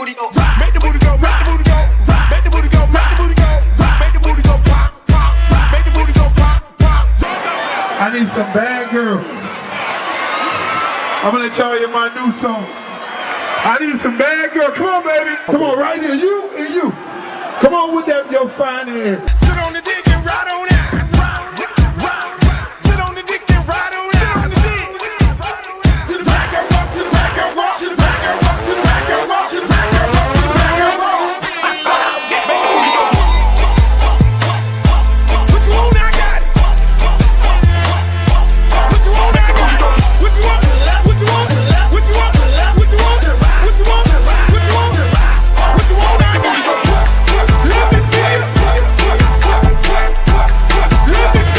booty go, make the booty go, make the booty go, make the booty go, make the booty go, make the booty go pop, pop, make the booty go pop, pop. I need some bad girls. I'm gonna let y'all hear my new song. I need some bad girls. Come on, baby. Come on, right here. You and you. Come on with that, your fine ass. Sit on the dick and ride on it. Sit on the dick and ride on it. Sit on the dick. To the back and walk, to the back and walk, to the back and walk, to the back and walk, to the back and walk, to the back and walk. What you want, I got it. What you want, I got it. What you want? What you want? What you want? What you want? What you want? What you want? What you want, I got it. Let me feel it. Let me feel it.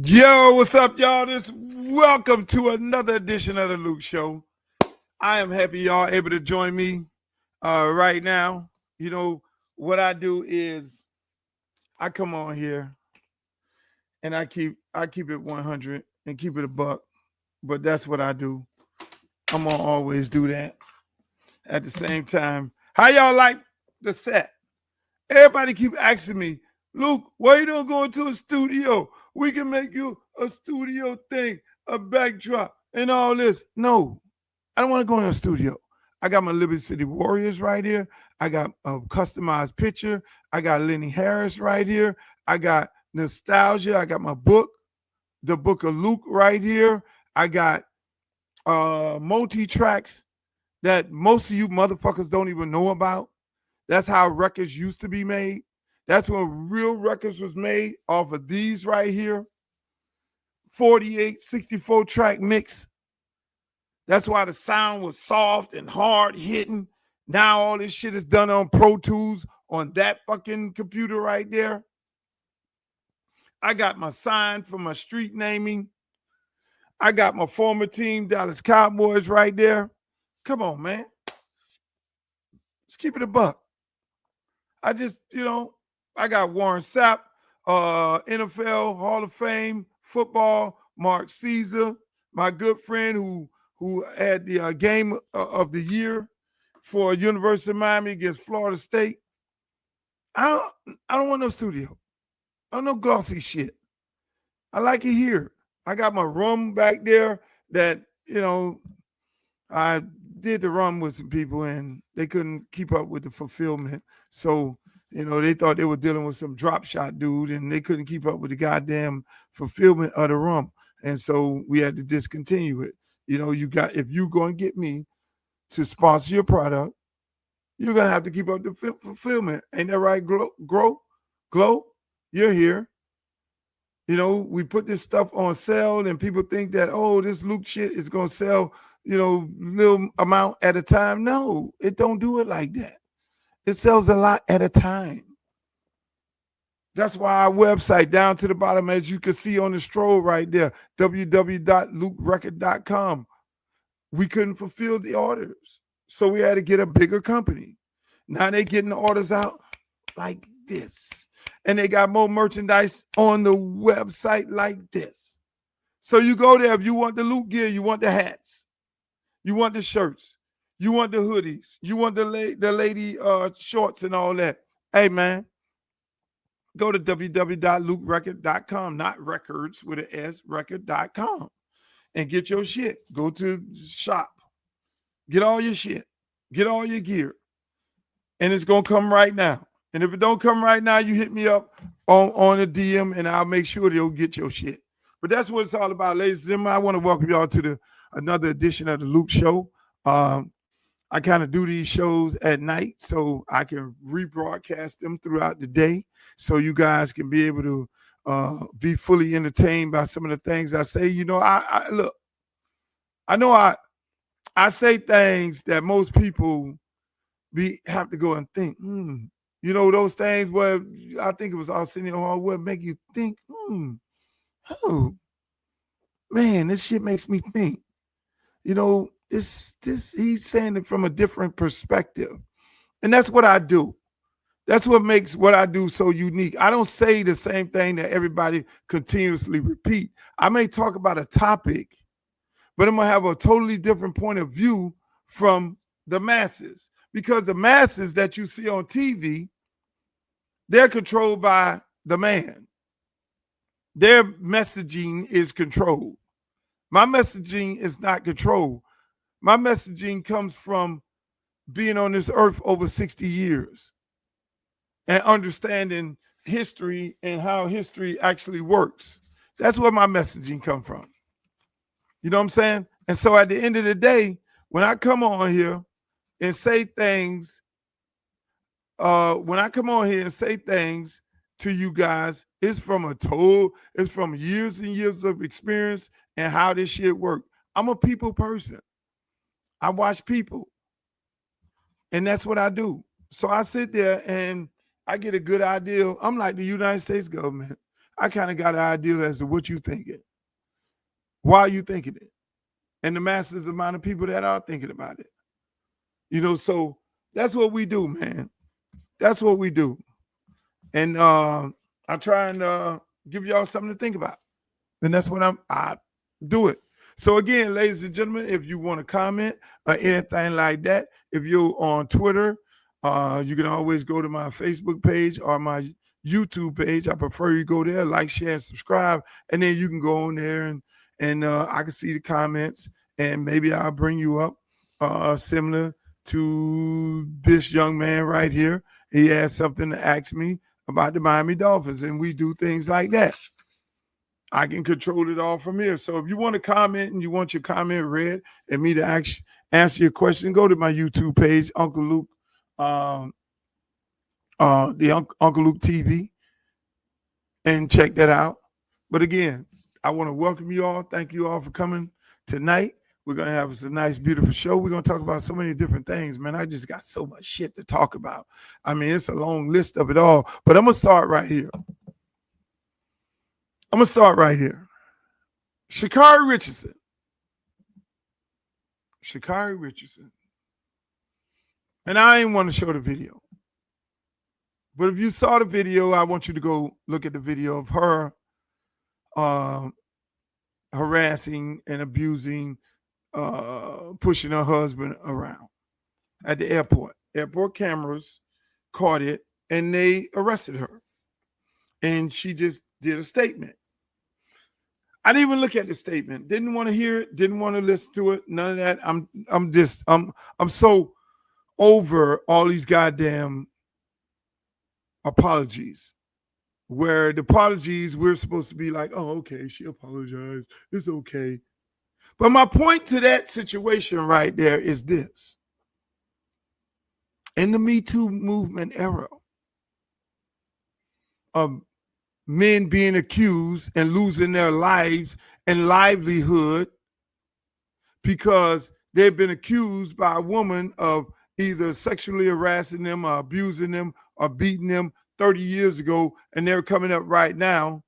Yo, what's up, y'all? Welcome to another edition of the Luke Show. I am happy y'all able to join me right now. You know, what I do is I come on here and I keep it 100 and keep it a buck. But that's what I do. I'm gonna always do that. At the same time, how y'all like the set? Everybody keep asking me, Luke, why you don't go into a studio? We can make you a studio thing, a backdrop, and all this. No, I don't want to go in a studio. I got my Liberty City Warriors right here. I got a customized picture. I got Lenny Harris right here. I got nostalgia. I got my book, the Book of Luke right here. I got multi-tracks that most of you motherfuckers don't even know about. That's how records used to be made. That's when real records was made off of these right here. 48, 64 track mix. That's why the sound was soft and hard hitting. Now all this shit is done on Pro Tools on that fucking computer right there. I got my sign for my street naming. I got my former team, Dallas Cowboys, right there. Come on, man. Let's keep it a buck. I just, I got Warren Sapp, NFL Hall of Fame, football, Mark Caesar, my good friend who had the game of the year for University of Miami against Florida State. I don't want no studio. I don't know glossy shit. I like it here. I got my room back there that, I did the run with some people and they couldn't keep up with the fulfillment. So, they thought they were dealing with some drop shot dude and they couldn't keep up with the goddamn fulfillment of the rum. And so we had to discontinue it. If you're going to get me to sponsor your product, you're going to have to keep up the fulfillment. Ain't that right, Glow? You're here. We put this stuff on sale and people think that, this Luke shit is going to sell, little amount at a time. No, it don't do it like that. It sells a lot at a time. That's why our website down to the bottom, as you can see on the stroll right there, www.lukerecord.com. We couldn't fulfill the orders. So we had to get a bigger company. Now they getting the orders out like this. And they got more merchandise on the website like this. So you go there if you want the Luke gear, you want the hats, you want the shirts, you want the hoodies, you want the lady shorts and all that. Hey, man, go to www.lukerecord.com, not records with an S, record.com, and get your shit. Go to shop. Get all your shit. Get all your gear. And it's going to come right now. And if it don't come right now, you hit me up on a DM and I'll make sure they'll get your shit. But that's what it's all about, ladies and gentlemen. I want to welcome y'all to another edition of the Luke Show. I kind of do these shows at night so I can rebroadcast them throughout the day so you guys can be able to be fully entertained by some of the things I say. I say things that most people have to go and think, those things where I think it was Arsenio Hall would make you think, oh, man, this shit makes me think. He's saying it from a different perspective. And that's what I do. That's what makes what I do so unique. I don't say the same thing that everybody continuously repeat. I may talk about a topic, but I'm going to have a totally different point of view from the masses, because the masses that you see on TV, they're controlled by the man. Their messaging is controlled. My messaging is not controlled. My messaging comes from being on this earth over 60 years and understanding history and how history actually works. That's where my messaging comes from. You know what I'm saying? And so at the end of the day, when I come on here and say things, to you guys, it's from years and years of experience and how this shit works. I'm a people person. I watch people. And that's what I do. So I sit there and I get a good idea. I'm like the United States government. I kind of got an idea as to what you thinking. Why are you thinking it? And the massive amount of people that are thinking about it. You know, so that's what we do, man. That's what we do. And I try and give y'all something to think about. And that's what I do it. So again, ladies and gentlemen, if you want to comment or anything like that, if you're on Twitter, you can always go to my Facebook page or my YouTube page. I prefer you go there, like, share, and subscribe, and then you can go on there and I can see the comments, and maybe I'll bring you up similar to this young man right here. He has something to ask me about the Miami Dolphins, and we do things like that. I can control it all from here. So if you want to comment and you want your comment read and me to answer your question, go to my YouTube page, Uncle Luke, the Uncle Luke TV, and check that out. But again, I want to welcome you all. Thank you all for coming tonight. We're going to have a nice, beautiful show. We're going to talk about so many different things, man. I just got so much shit to talk about. I mean, it's a long list of it all, but I'm going to start right here. Sha'Carri Richardson. And I ain't want to show the video. But if you saw the video, I want you to go look at the video of her harassing and abusing, pushing her husband around at the airport. Airport cameras caught it, and they arrested her. And she just did a statement. I didn't even look at the statement. Didn't want to hear it. Didn't want to listen to it. None of that. I'm so over all these goddamn apologies. Where the apologies, we're supposed to be like, oh, okay, she apologized. It's okay. But my point to that situation right there is this. In the Me Too movement era of men being accused and losing their lives and livelihood because they've been accused by a woman of either sexually harassing them or abusing them or beating them 30 years ago, and they're coming up right now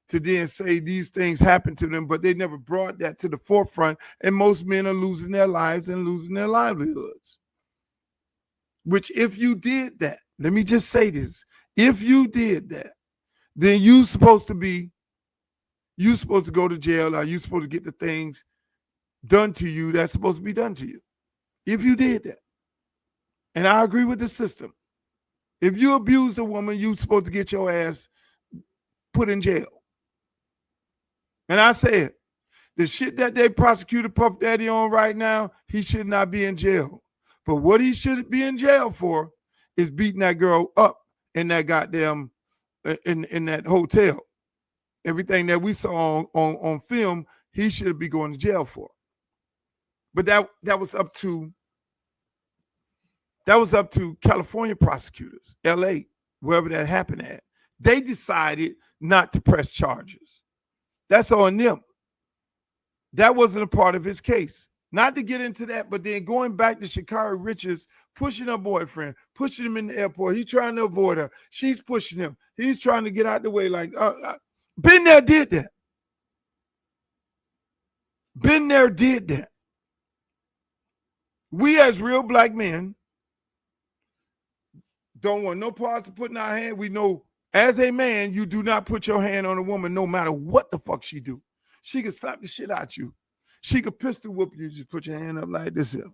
to then say these things happened to them, but they never brought that to the forefront, and most men are losing their lives and losing their livelihoods. Which if you did that, let me just say this, if you did that, then you're supposed to go to jail, or you're supposed to get the things done to you that's supposed to be done to you. If you did that. And I agree with the system. If you abuse a woman, you're supposed to get your ass put in jail. And I said, the shit that they prosecuted Puff Daddy on right now, he should not be in jail. But what he should be in jail for is beating that girl up in that goddamn in that hotel. Everything that we saw on film, he should be going to jail for. But that was up to California prosecutors, LA, wherever that happened at. They decided not to press charges. That's on them. That wasn't a part of his case. Not to get into that, but then going back to Sha'Carri Richardson, pushing her boyfriend, pushing him in the airport. He's trying to avoid her. She's pushing him. He's trying to get out the way. Like, been there, did that. Been there, did that. We as real black men don't want no parts of putting our hand. We know as a man, you do not put your hand on a woman no matter what the fuck she do. She could slap the shit out you. She could pistol whoop you. Just put your hand up like this here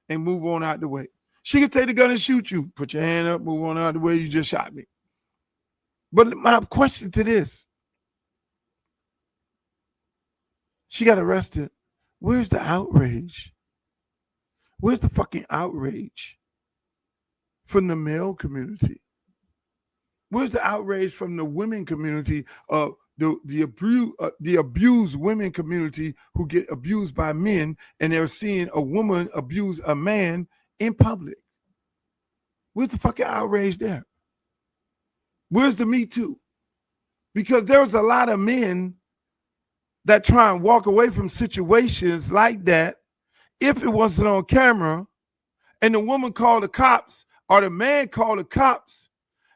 and move on out the way. She could take the gun and shoot you. Put your hand up, move on out the way. You just shot me. But my question to this, she got arrested. Where's the outrage? Where's the fucking outrage from the male community? Where's the outrage from the women community, the abused women community who get abused by men, and they're seeing a woman abuse a man in public? Where's the fucking outrage there? Where's the Me Too? Because there's a lot of men that try and walk away from situations like that if it wasn't on camera and the woman called the cops or the man called the cops,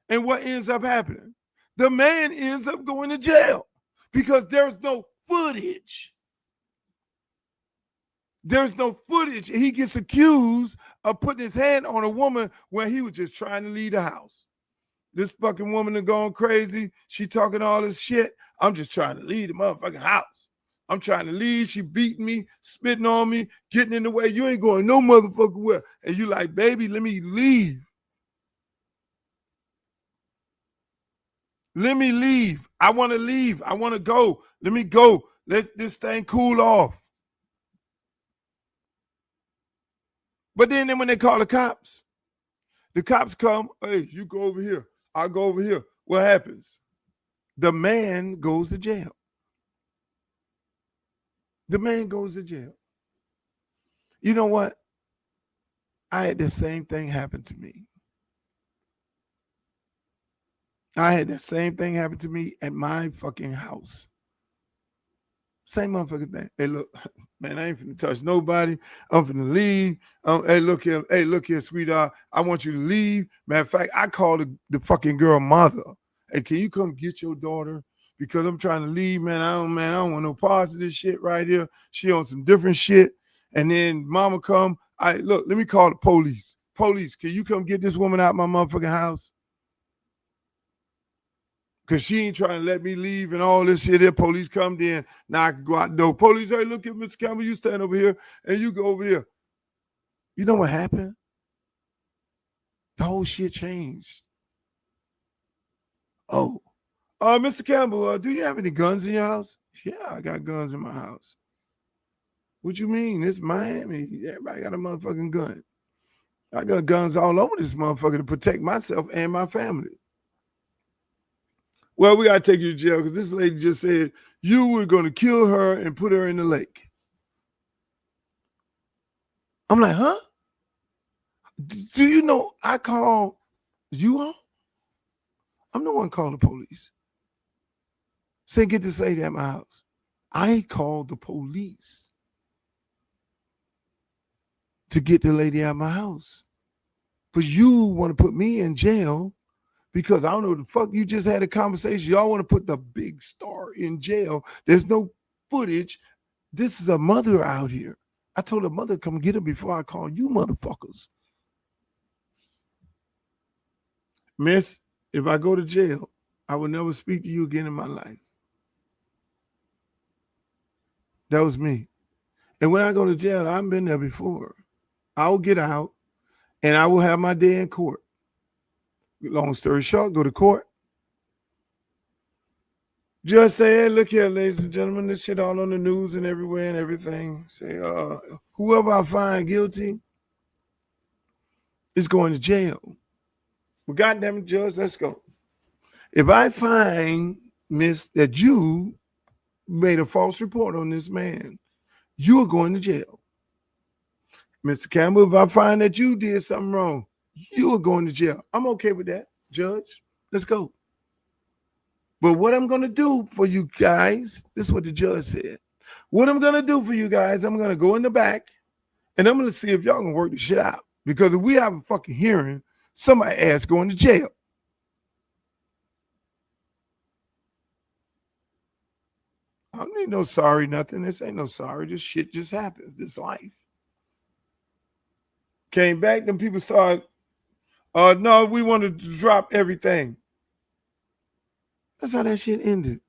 and what ends up happening? The man ends up going to jail because there's no footage. There's no footage. He gets accused of putting his hand on a woman when he was just trying to leave the house. This fucking woman is going crazy. She talking all this shit. I'm just trying to leave the motherfucking house. I'm trying to leave. She beating me, spitting on me, getting in the way. You ain't going no motherfucking where. And you like, baby, let me leave. Let me leave. I want to leave. I want to go. Let me go. Let this thing cool off. But then when they call the cops come, hey, you go over here. I'll go over here. What happens? The man goes to jail. The man goes to jail. You know what? I had the same thing happen to me. I had the same thing happen to me at my fucking house. Same motherfucking thing. Hey, look, man, I ain't finna touch nobody. I'm finna leave. Hey, look here, sweetheart. I want you to leave. Matter of fact, I called the fucking girl mother. Hey, can you come get your daughter? Because I'm trying to leave, man. I don't want no parts of this shit right here. She on some different shit. And then mama come. Look, let me call the police. Police, can you come get this woman out of my motherfucking house? Because she ain't trying to let me leave and all this shit. There, police come in. Now I can go out the door. Police, hey, look at Mr. Campbell. You stand over here and you go over here. You know what happened? The whole shit changed. Oh, Mr. Campbell, do you have any guns in your house? Yeah, I got guns in my house. What you mean? It's Miami. Everybody got a motherfucking gun. I got guns all over this motherfucker to protect myself and my family. Well, we got to take you to jail because this lady just said you were going to kill her and put her in the lake. I'm like, huh? Do you know I call you on? I'm the one calling the police. Say, get this lady at my house. I called the police to get the lady out of my house. But you want to put me in jail because I don't know what the fuck, you just had a conversation. Y'all want to put the big star in jail. There's no footage. This is a mother out here. I told her mother, come get her before I call you motherfuckers. Miss, if I go to jail, I will never speak to you again in my life. That was me. And when I go to jail, I've been there before. I'll get out and I will have my day in court. Long story short, go to court. Judge say, hey, look here, ladies and gentlemen, this shit all on the news and everywhere and everything. Say, whoever I find guilty is going to jail. Well, goddamn it, Judge, let's go. If I find, miss, that you made a false report on this man, you are going to jail. Mr. Campbell, if I find that you did something wrong, you are going to jail. I'm okay with that, Judge. Let's go. But what I'm going to do for you guys, this is what the judge said. What I'm going to do for you guys, I'm going to go in the back and I'm going to see if y'all can work the shit out. Because if we have a fucking hearing, somebody ass going to jail. I don't need no sorry, nothing. This ain't no sorry. This shit just happens. This life. Came back, them people started No, we want to drop everything. That's how that shit ended.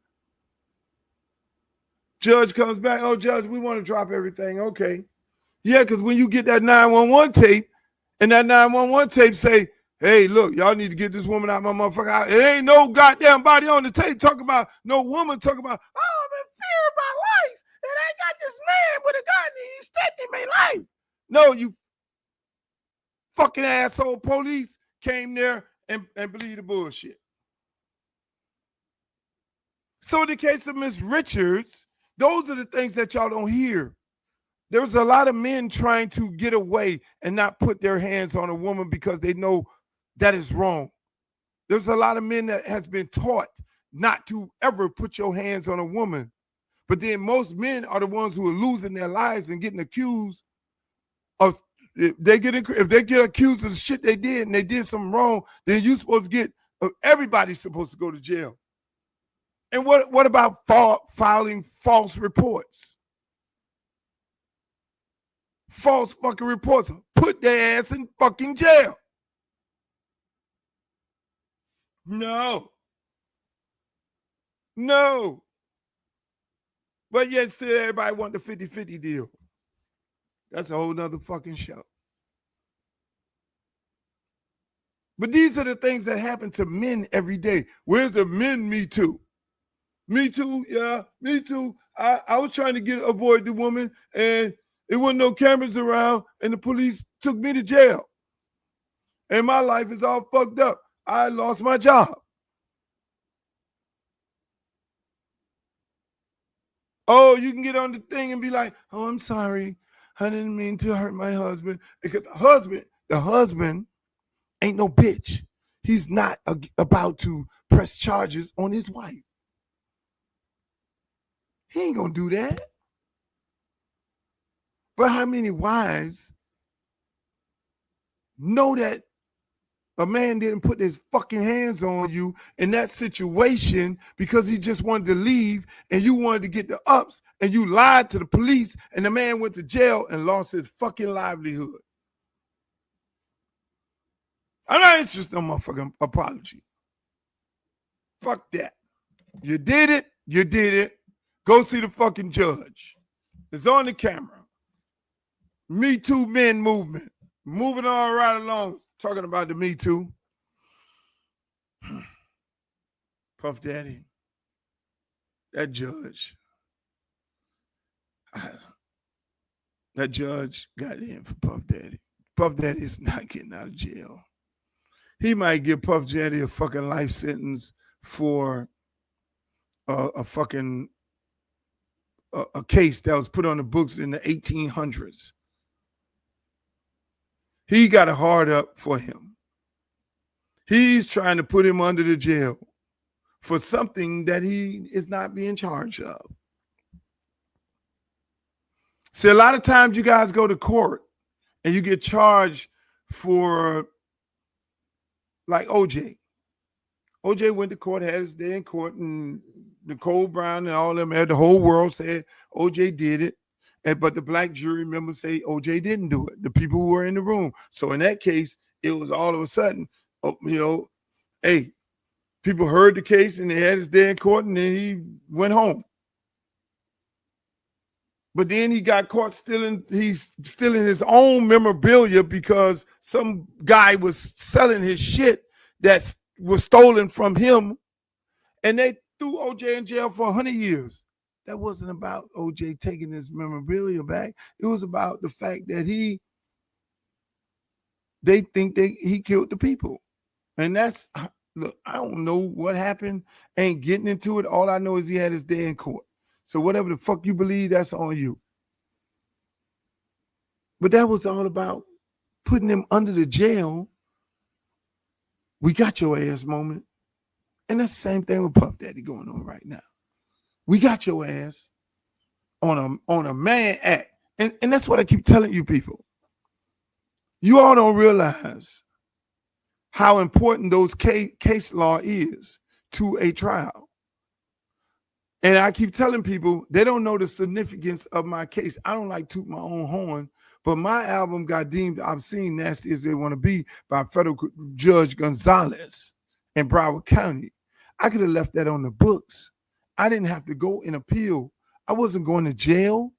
Judge comes back. Oh, judge, we want to drop everything. Okay. Yeah, because when you get that 911 tape, and that 911 tape say, hey, look, y'all need to get this woman out my motherfucker house. It ain't no goddamn body on the tape talking about, no woman talking about, oh, I'm in fear of my life. And I got this man with a gun and he's threatening my life. No, you fucking asshole police came there and believed the bullshit. So in the case of Miss Richards, those are the things that y'all don't hear. There's a lot of men trying to get away and not put their hands on a woman because they know that is wrong. There's a lot of men that has been taught not to ever put your hands on a woman. But then most men are the ones who are losing their lives and getting accused of, if they get accused of the shit they did and they did something wrong, then you supposed to get, everybody's supposed to go to jail. And what about filing false reports? False fucking reports. Put their ass in fucking jail. No. But yet still everybody want the 50-50 deal. That's a whole nother fucking show. But these are the things that happen to men every day. Where's the men Me Too? Me too, yeah, me too. I was trying to avoid the woman, and there wasn't no cameras around, and the police took me to jail. And my life is all fucked up. I lost my job. Oh, you can get on the thing and be like, oh, I'm sorry. I didn't mean to hurt my husband. Because the husband ain't no bitch. He's not about to press charges on his wife. He ain't gonna do that. But how many wives know that a man didn't put his fucking hands on you in that situation because he just wanted to leave and you wanted to get the ups and you lied to the police and the man went to jail and lost his fucking livelihood? I'm not interested in my fucking apology. Fuck that. You did it. Go see the fucking judge. It's on the camera. Me Too men movement. Moving on right along. Talking about the Me Too. Puff Daddy. That judge. That judge got in for Puff Daddy. Puff Daddy is not getting out of jail. He might give Puff Daddy a fucking life sentence for a fucking a case that was put on the books in the 1800s. He got a hard up for him. He's trying to put him under the jail for something that he is not being charged of. See, a lot of times you guys go to court and you get charged for, like OJ. OJ went to court, had his day in court, and Nicole Brown and all them, the whole world said OJ did it. But the black jury members say OJ didn't do it, the people who were in the room. So in that case, it was all of a sudden, hey, people heard the case and they had his day in court and then he went home. But then he got caught stealing his own memorabilia because some guy was selling his shit that was stolen from him, and they threw OJ in jail for 100 years. That wasn't about OJ taking his memorabilia back. It was about the fact that they think he killed the people. And that's, look, I don't know what happened. Ain't getting into it. All I know is he had his day in court. So whatever the fuck you believe, that's on you. But that was all about putting him under the jail. We got your ass moment. And that's the same thing with Puff Daddy going on right now. We got your ass on a man act. And that's what I keep telling you people. You all don't realize how important those case law is to a trial. And I keep telling people, they don't know the significance of my case. I don't like toot my own horn, But my album got deemed obscene, nasty as they want to be by federal judge Gonzalez in Broward County. I could have left that on the books. I didn't have to go and appeal. I wasn't going to jail.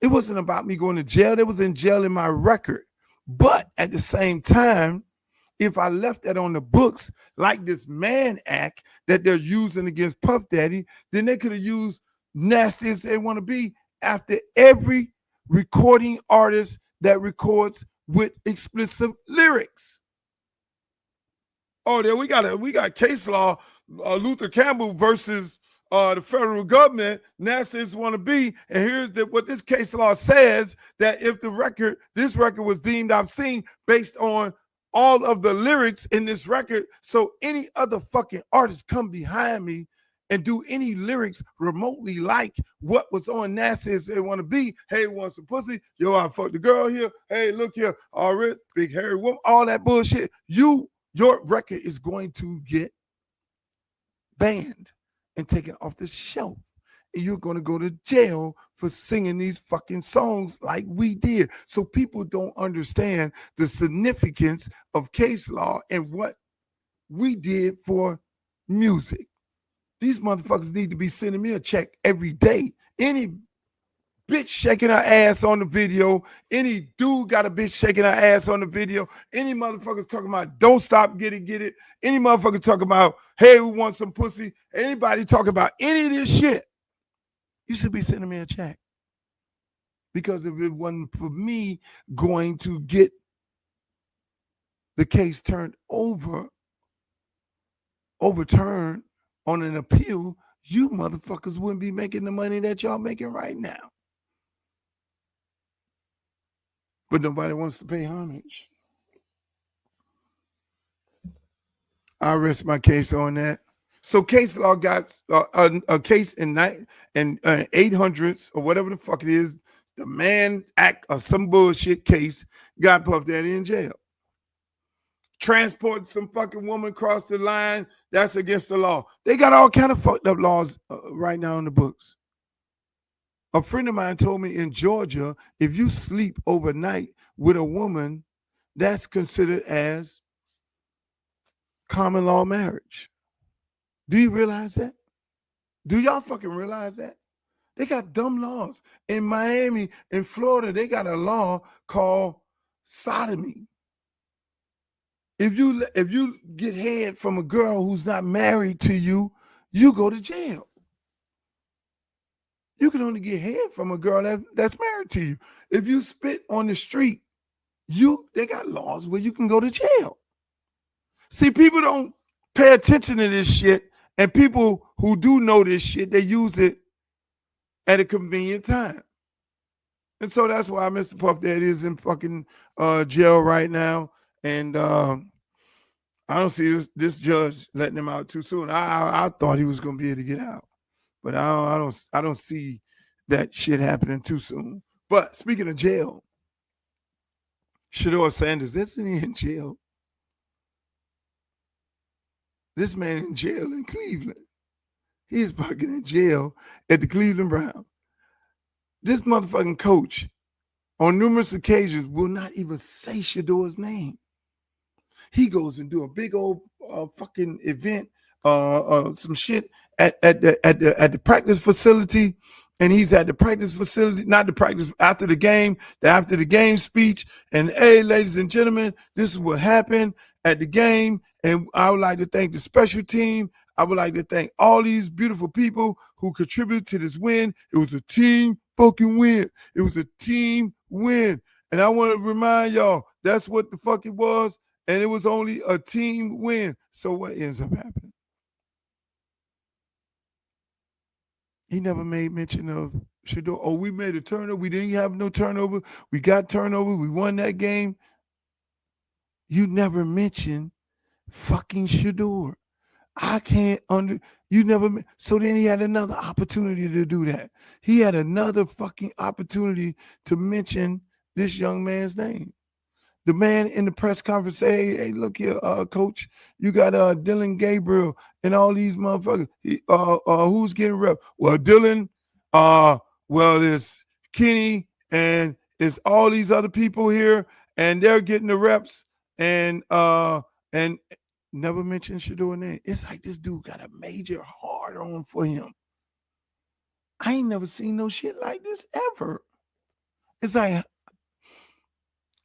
It wasn't about me going to jail. There was in jail in my record. But at the same time, if I left that on the books, like this Mann Act that they're using against Puff Daddy, then they could have used nasty as they want to be after every recording artist that records with explicit lyrics. Oh, there we got case law, Luther Campbell versus the federal government, nasty as want to be. And here's what this case law says, that if this record was deemed obscene based on all of the lyrics in this record, so any other fucking artist come behind me and do any lyrics remotely like what was on Nasty as they want to be. Hey, want some pussy? Yo, I fucked the girl here. Hey, look here. All right, big hairy woman, all that bullshit. Your record is going to get banned and taken off the shelf. And you're going to go to jail for singing these fucking songs like we did. So people don't understand the significance of case law and what we did for music. These motherfuckers need to be sending me a check every day. Any bitch shaking her ass on the video, any dude got a bitch shaking her ass on the video, any motherfuckers talking about don't stop, get it, any motherfucker talking about, hey, we want some pussy, anybody talking about any of this shit, you should be sending me a check. Because if it wasn't for me going to get the case overturned on an appeal, you motherfuckers wouldn't be making the money that y'all making right now. But nobody wants to pay homage. I rest my case on that. So case law got a case in 800s or whatever the fuck it is, the Mann Act or some bullshit case, got Puff Daddy in jail. Transporting some fucking woman across the line, that's against the law. They got all kind of fucked up laws right now in the books. A friend of mine told me in Georgia, if you sleep overnight with a woman, that's considered as common law marriage. Do you realize that? Do y'all fucking realize that? They got dumb laws. In Miami, in Florida, they got a law called sodomy. If you get head from a girl who's not married to you, you go to jail. You can only get head from a girl that's married to you. If you spit on the street, they got laws where you can go to jail. See, people don't pay attention to this shit, and people who do know this shit, they use it at a convenient time. And so that's why Mr. Puff Daddy is in fucking jail right now. And I don't see this judge letting him out too soon. I thought he was going to be able to get out, but I don't see that shit happening too soon. But speaking of jail, Shedeur Sanders, isn't he in jail? This man in jail in Cleveland. He is fucking in jail at the Cleveland Browns. This motherfucking coach, on numerous occasions, will not even say Shedeur's name. He goes and do a big old fucking event, some shit at the practice facility, and he's at the practice facility, not the practice, after the game speech, and hey, ladies and gentlemen, this is what happened at the game, and I would like to thank the special team. I would like to thank all these beautiful people who contributed to this win. It was a team fucking win. It was a team win. And I want to remind y'all, that's what the fuck it was. And it was only a team win. So what ends up happening? He never made mention of Shedeur. Oh, we made a turnover. We didn't have no turnover. We got turnover. We won that game. You never mentioned fucking Shedeur. I can't you never. So then he had another opportunity to do that. He had another fucking opportunity to mention this young man's name. The man in the press conference say, hey, look here, coach, you got Dylan Gabriel and all these motherfuckers. Who's getting rep? Well, Dylan, well, it's Kenny and it's all these other people here, and they're getting the reps, and never mention Shedeur name. It's like this dude got a major hard on for him. I ain't never seen no shit like this ever. It's like,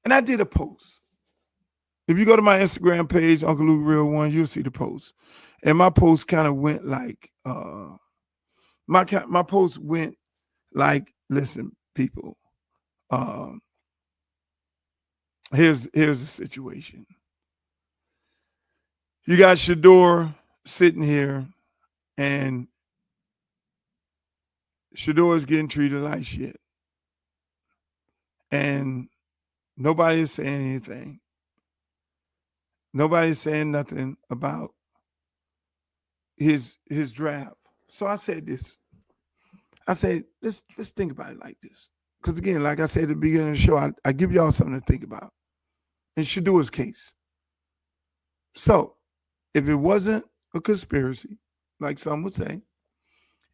and I did a post. If you go to my Instagram page, Uncle Luke Real One, you'll see the post. And my post kind of went like, my post went like, listen, people, here's the situation. You got Shedeur sitting here, and Shedeur is getting treated like shit. And nobody is saying anything. Nobody's saying nothing about his draft. So I said this. I said, let's think about it like this. Because again, like I said at the beginning of the show, I give y'all something to think about. In Shedeur's case. So if it wasn't a conspiracy, like some would say,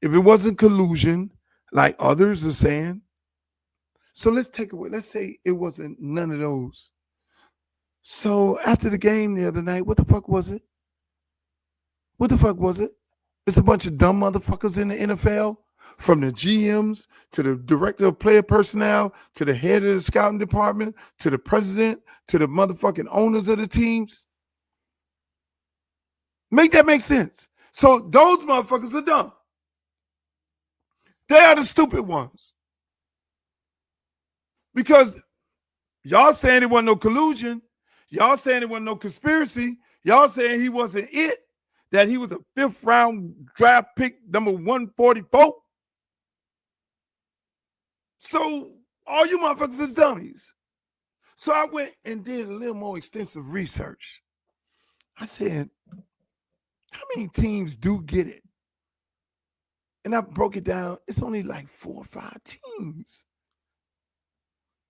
if it wasn't collusion, like others are saying, so let's take away, let's say it wasn't none of those. So after the game the other night, what the fuck was it? What the fuck was it? It's a bunch of dumb motherfuckers in the NFL, from the GMs to the director of player personnel to the head of the scouting department to the president to the motherfucking owners of the teams. Make that make sense. So those motherfuckers are dumb. They are the stupid ones. Because y'all saying it wasn't no collusion. Y'all saying it wasn't no conspiracy. Y'all saying he wasn't it. That he was a 5th round draft pick, number 144. So all you motherfuckers is dummies. So I went and did a little more extensive research. I said, how many teams do get it? And I broke it down. It's only like 4 or 5 teams.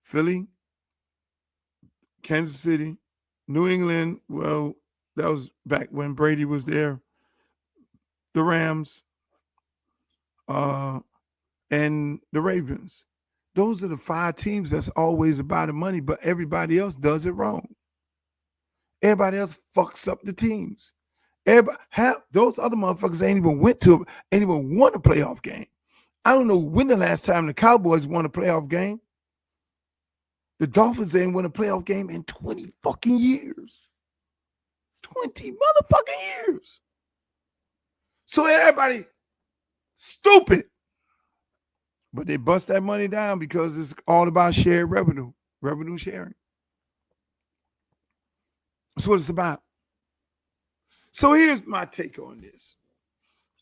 Philly, Kansas City, New England. Well, that was back when Brady was there. The Rams, and the Ravens. Those are the 5 teams that's always about the money, but everybody else does it wrong. Everybody else fucks up the teams. Those other motherfuckers ain't even won a playoff game. I don't know when the last time the Cowboys won a playoff game. The Dolphins ain't won a playoff game in 20 fucking years. 20 motherfucking years. So everybody stupid. But they bust that money down because it's all about shared revenue sharing. That's what it's about. So here's my take on this.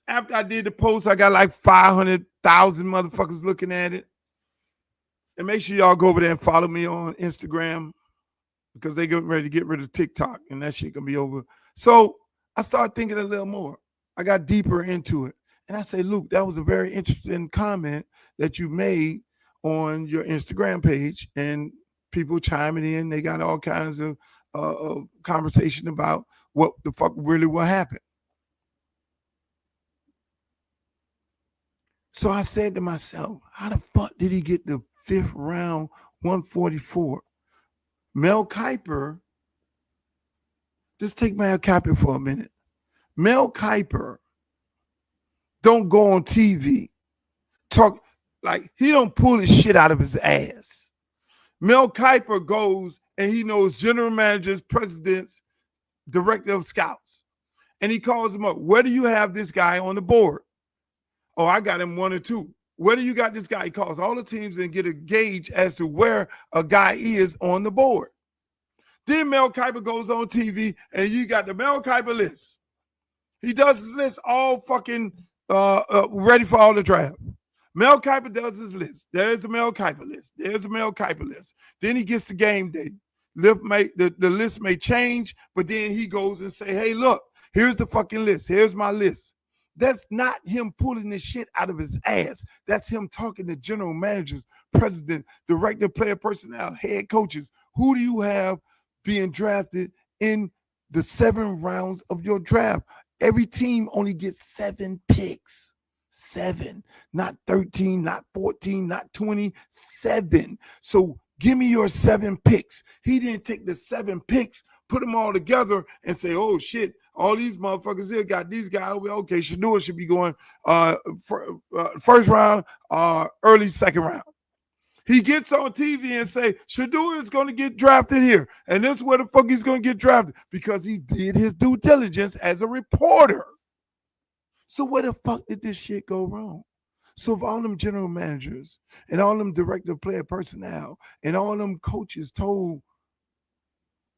After I did the post, I got like 500,000 motherfuckers looking at it. And make sure y'all go over there and follow me on Instagram, because they getting ready to get rid of TikTok and that shit gonna be over. So I started thinking a little more. I got deeper into it. And I say, Luke, that was a very interesting comment that you made on your Instagram page, and people chiming in. They got all kinds of conversation about what the fuck really will happen. So I said to myself, how the fuck did he get the 5th round 144? Mel Kiper, just take Mel Kiper for a minute. Mel Kiper don't go on TV, talk like he don't pull his shit out of his ass. Mel Kiper goes and he knows general managers, presidents, director of scouts. And he calls them up. Where do you have this guy on the board? Oh, I got him 1 or 2. Where do you got this guy? He calls all the teams and get a gauge as to where a guy is on the board. Then Mel Kiper goes on TV and you got the Mel Kiper list. He does his list all fucking ready for all the draft. Mel Kiper does his list. There's the Mel Kiper list. There's the Mel Kiper list. Then he gets to game day. The list may change, but then he goes and say, hey, look, here's the fucking list. Here's my list. That's not him pulling this shit out of his ass. That's him talking to general managers, president, director, player personnel, head coaches. Who do you have being drafted in the 7 rounds of your draft? Every team only gets 7 picks. 7, not 13, not 14, not 27. So give me your 7 picks. He didn't take the 7 picks, put them all together and say, oh shit, all these motherfuckers here got these guys. Okay, Shedeur should be going first round, early second round. He gets on TV and say, Shedeur is going to get drafted here. And this is where the fuck he's going to get drafted because he did his due diligence as a reporter. So where the fuck did this shit go wrong? So if all them general managers and all them director of player personnel and all them coaches told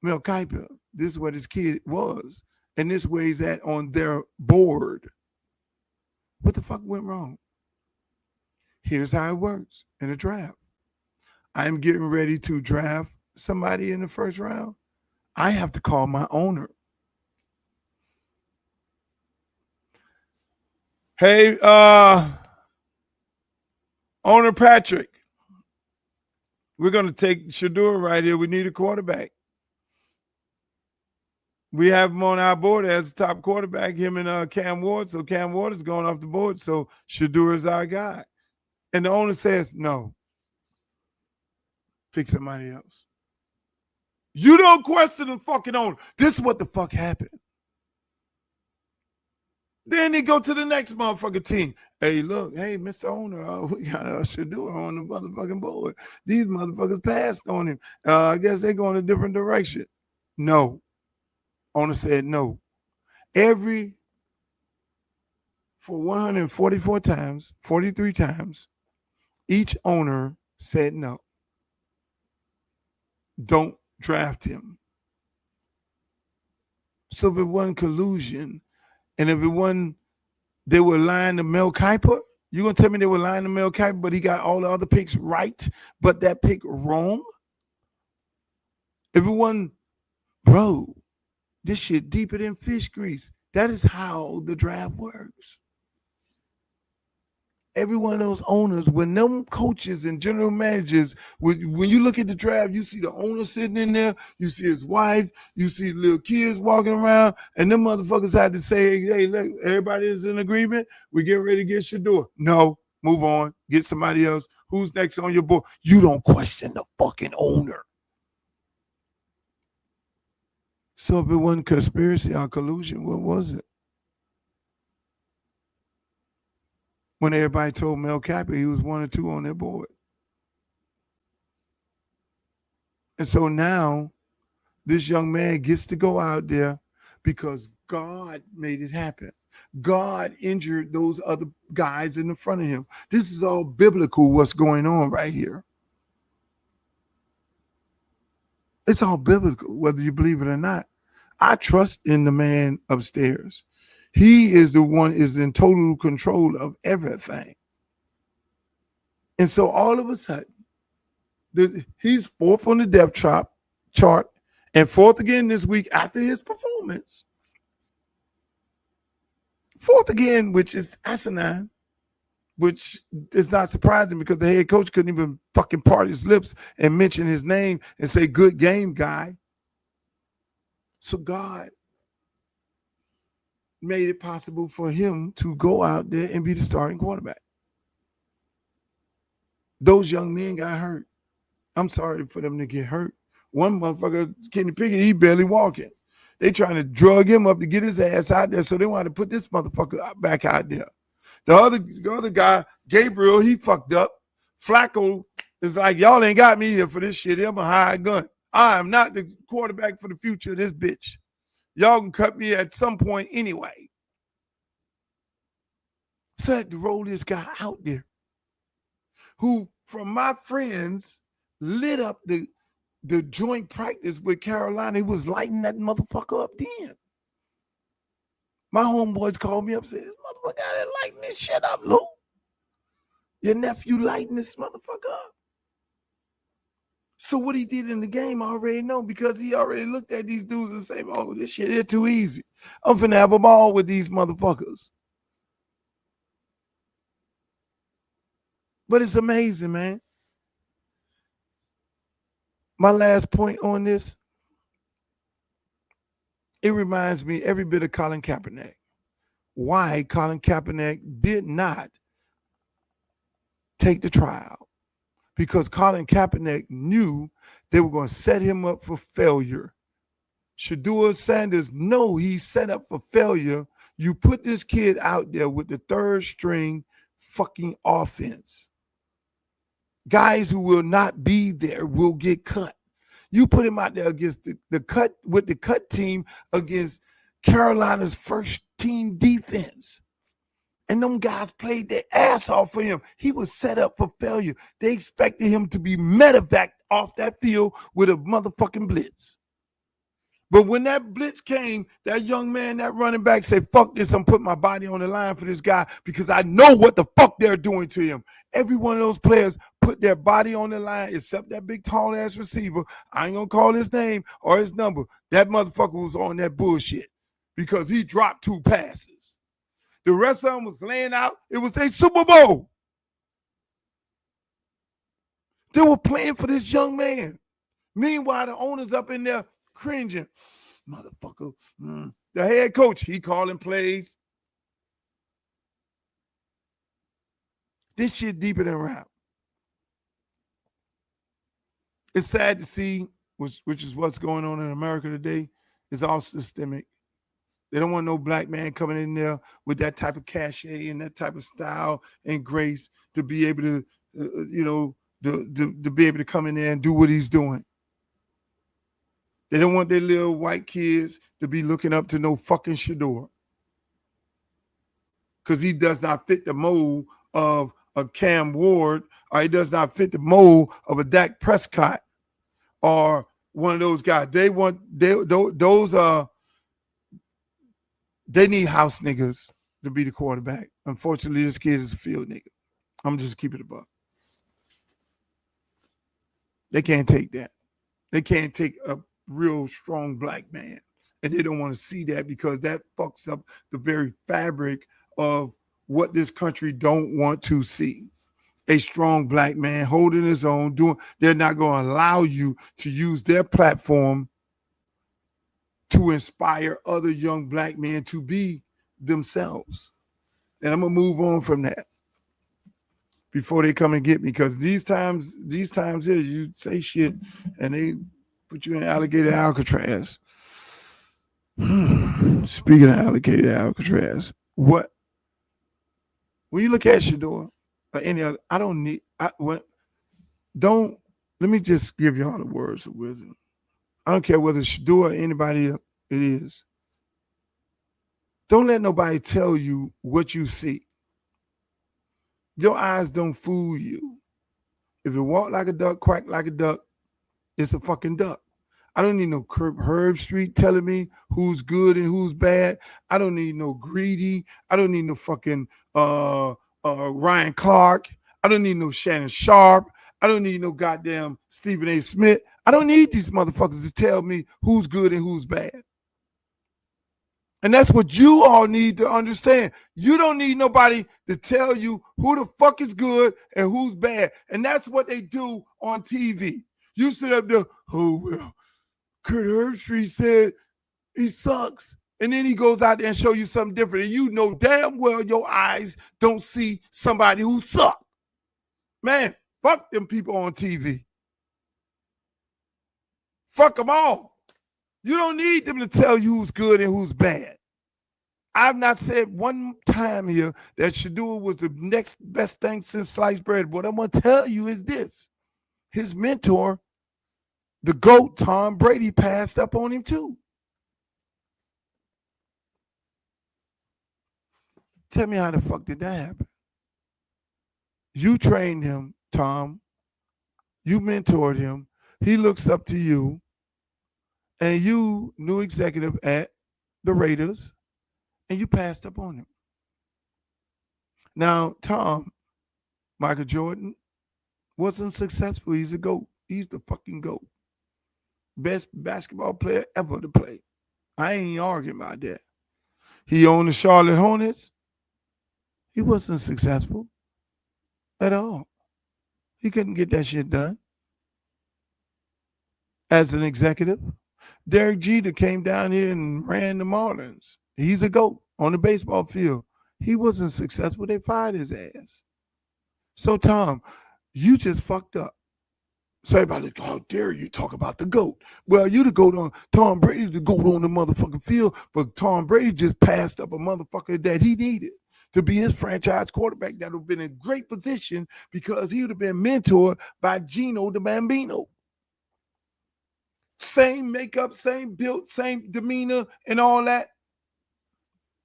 Mel Kiper this is where this kid was and this is where he's at on their board, what the fuck went wrong? Here's how it works in a draft. I'm getting ready to draft somebody in the first round. I have to call my owner. Hey, owner Patrick, we're going to take Shedeur right here. We need a quarterback. We have him on our board as a top quarterback, him and Cam Ward. So Cam Ward is going off the board. So Shedeur is our guy. And the owner says, no, pick somebody else. You don't question the fucking owner. This is what the fuck happened. Then they go to the next motherfucking team. Hey, look, hey, Mr. Owner, we got Shedeur on the motherfucking board. These motherfuckers passed on him. I guess they're going a different direction. No. Owner said no. For 144 times, 43 times, each owner said no. Don't draft him. So if it wasn't collusion, and if it wasn't, they were lying to Mel Kiper, you gonna tell me they were lying to Mel Kiper, but he got all the other picks right, but that pick wrong? If it wasn't, bro, this shit deeper than fish grease. That is how the draft works. Every one of those owners, when them coaches and general managers, when you look at the draft, you see the owner sitting in there, you see his wife, you see little kids walking around, and them motherfuckers had to say, hey, look, everybody is in agreement. We get ready to get Shedeur. No, move on. Get somebody else. Who's next on your board? You don't question the fucking owner. So if it wasn't conspiracy or collusion, what was it? When everybody told Mel Kiper he was 1 or 2 on their board. And so now this young man gets to go out there because God made it happen. God injured those other guys in the front of him. This is all biblical, what's going on right here. It's all biblical, whether you believe it or not. I trust in the man upstairs. He is the one is in total control of everything. And so all of a sudden, he's 4th on the depth chart and 4th again this week after his performance. 4th again, which is asinine, which is not surprising because the head coach couldn't even fucking part his lips and mention his name and say, good game, guy. So God made it possible for him to go out there and be the starting quarterback. Those young men got hurt. I'm sorry for them to get hurt. One motherfucker, Kenny Pickett, he barely walking. They trying to drug him up to get his ass out there, so they want to put this motherfucker back out there. The other guy, Gabriel, he fucked up. Flacco is like, y'all ain't got me here for this shit. I'm a hired gun. I am not the quarterback for the future of this bitch. Y'all can cut me at some point anyway. So I had to roll this guy out there who, from my friends, lit up the joint practice with Carolina. He was lighting that motherfucker up then. My homeboys called me up and said, this motherfucker out there lighting this shit up, Lou. Your nephew lighting this motherfucker up. So what he did in the game, I already know because he already looked at these dudes and said, oh, this shit is too easy. I'm finna have a ball with these motherfuckers. But it's amazing, man. My last point on this, it reminds me every bit of Colin Kaepernick. why Colin Kaepernick did not take the trial. Because Colin Kaepernick knew they were going to set him up for failure. Shedeur Sanders, no, he's set up for failure. You put this kid out there with the third string fucking offense. Guys who will not be there will get cut. You put him out there against the cut team against Carolina's first team defense. And them guys played their ass off for him. He was set up for failure. They expected him to be medevaced off that field with a motherfucking blitz. But when that blitz came, that young man, that running back said, fuck this, I'm putting my body on the line for this guy because I know what the fuck they're doing to him. Every one of those players put their body on the line except that big tall ass receiver. I ain't gonna call his name or his number. That motherfucker was on that bullshit because he dropped 2 passes. The rest of them was laying out. It was their Super Bowl. They were playing for this young man. Meanwhile, the owner's up in there cringing. Motherfucker. The head coach, he calling plays. This shit deeper than rap. It's sad to see, which is what's going on in America today. It's all systemic. They don't want no black man coming in there with that type of cachet and that type of style and grace to be able to, to be able to come in there and do what he's doing. They don't want their little white kids to be looking up to no fucking Shedeur. Because he does not fit the mold of a Cam Ward, or he does not fit the mold of a Dak Prescott or one of those guys. They need house niggas to be the quarterback. Unfortunately, this kid is a field nigga. I'm just keeping it above. They can't take that. They can't take a real strong black man. And they don't want to see that because that fucks up the very fabric of what this country don't want to see. A strong black man holding his own, they're not going to allow you to use their platform to inspire other young black men to be themselves. And I'm going to move on from that before they come and get me, because these times here, you say shit and they put you in alligator Alcatraz. Speaking of alligator Alcatraz, when you look at Shedeur or any other, let me just give y'all the words of wisdom. I don't care whether it's Shedeur or anybody else it is. Don't let nobody tell you what you see. Your eyes don't fool you. If it walk like a duck, quack like a duck, it's a fucking duck. I don't need no Herb Street telling me who's good and who's bad. I don't need no Greedy. I don't need no fucking Ryan Clark. I don't need no Shannon Sharp. I don't need no goddamn Stephen A. Smith. I don't need these motherfuckers to tell me who's good and who's bad. And that's what you all need to understand. You don't need nobody to tell you who the fuck is good and who's bad. And that's what they do on TV. You sit up there, oh, well, Kurt Herbstreit said he sucks. And then he goes out there and show you something different. And you know damn well your eyes don't see somebody who sucks. Man, fuck them people on TV. Fuck them all. You don't need them to tell you who's good and who's bad. I've not said one time here that Shedeur was the next best thing since sliced bread. What I'm going to tell you is this. His mentor, the GOAT, Tom Brady, passed up on him too. Tell me how the fuck did that happen? You trained him, Tom. You mentored him. He looks up to you. And you, new executive at the Raiders, and you passed up on him. Now, Tom, Michael Jordan, wasn't successful. He's a GOAT. He's the fucking GOAT. Best basketball player ever to play. I ain't arguing about that. He owned the Charlotte Hornets. He wasn't successful at all. He couldn't get that shit done as an executive. Derek Jeter came down here and ran the Marlins. He's a GOAT. on the baseball field. He wasn't successful. They fired his ass. So, Tom, you just fucked up. So everybody like, how dare you talk about the GOAT? Well, you the GOAT on Tom Brady, the GOAT on the motherfucking field, but Tom Brady just passed up a motherfucker that he needed to be his franchise quarterback that would have been in great position because he would have been mentored by Gino the Bambino. Same makeup, same build, same demeanor, and all that.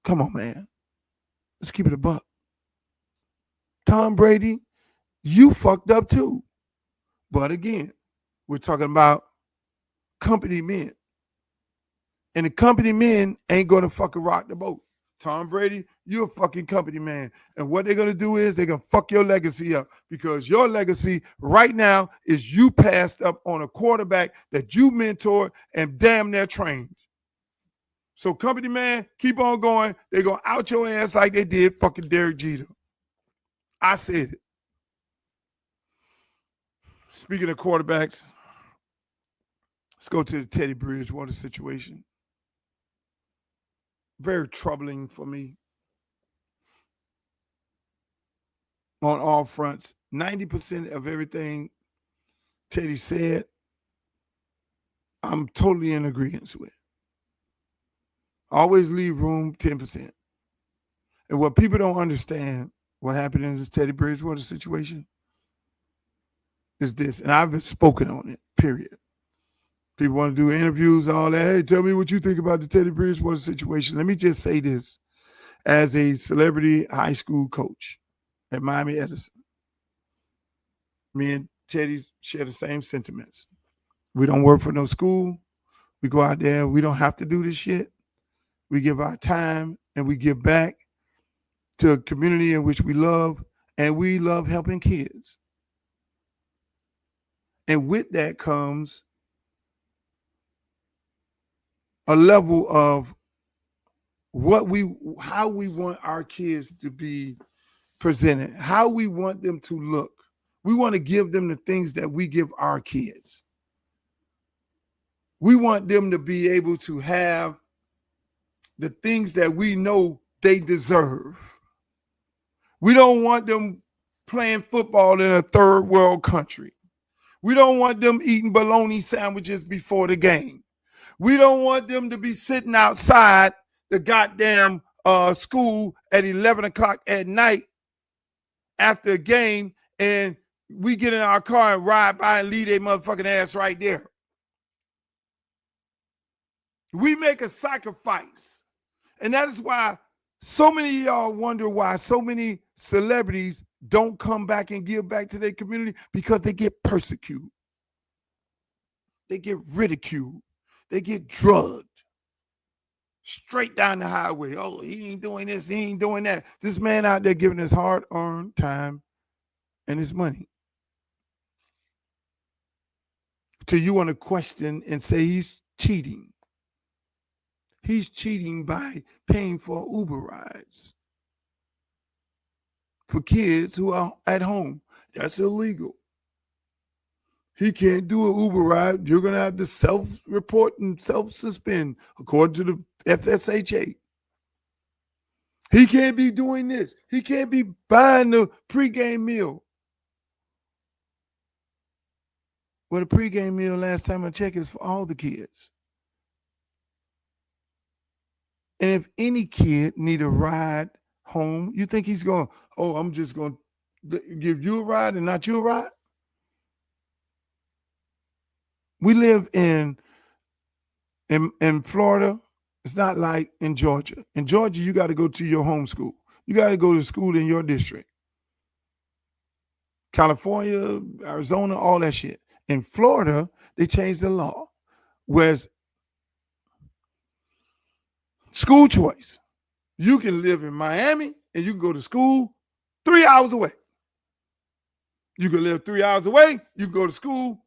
Come on, man. Let's keep it a buck. Tom Brady, you fucked up too. But again, we're talking about company men. And the company men ain't going to fucking rock the boat. Tom Brady, you're a fucking company man. And what they're going to do is they're going to fuck your legacy up because your legacy right now is you passed up on a quarterback that you mentored and damn near trained. So company man, keep on going. They're going to out your ass like they did fucking Derek Jeter. I said it. Speaking of quarterbacks, let's go to the Teddy Bridgewater situation. Very troubling for me on all fronts. 90% of everything Teddy said, I'm totally in agreement with. Always leave room 10%. And what people don't understand, what happened in this Teddy Bridgewater situation, is this. And I've spoken on it, period. People want to do interviews, all that. Hey, tell me what you think about the Teddy Bridgewater situation. Let me just say this. As a celebrity high school coach at Miami-Dade, me and Teddy share the same sentiments. We don't work for no school. We go out there. We don't have to do this shit. We give our time and we give back to a community in which we love, and we love helping kids. And with that comes a level of how we want our kids to be presented, how we want them to look. We want to give them the things that we give our kids. We want them to be able to have the things that we know they deserve. We don't want them playing football in a third world country. We don't want them eating bologna sandwiches before the game. We don't want them to be sitting outside the goddamn school at 11 o'clock at night after a game and we get in our car and ride by and leave their motherfucking ass right there. We make a sacrifice. And that is why so many of y'all wonder why so many celebrities don't come back and give back to their community, because they get persecuted. They get ridiculed. They get drugged. Straight down the highway. Oh, he ain't doing this. He ain't doing that. This man out there giving his hard-earned time and his money. Till you want to question and say he's cheating. He's cheating by paying for Uber rides for kids who are at home. That's illegal. He can't do an Uber ride. You're going to have to self-report and self-suspend according to the FSHA. He can't be doing this. He can't be buying the pregame meal. Well, the pregame meal, last time I checked, is for all the kids. And if any kid need a ride home, you think he's going, oh, I'm just going to give you a ride and not you a ride? We live in Florida. It's not like in Georgia. In Georgia, you got to go to your home school. You got to go to school in your district. California, Arizona, all that shit. In Florida, they changed the law. Whereas school choice, you can live in Miami and you can go to school 3 hours away. You can live 3 hours away. You can go to school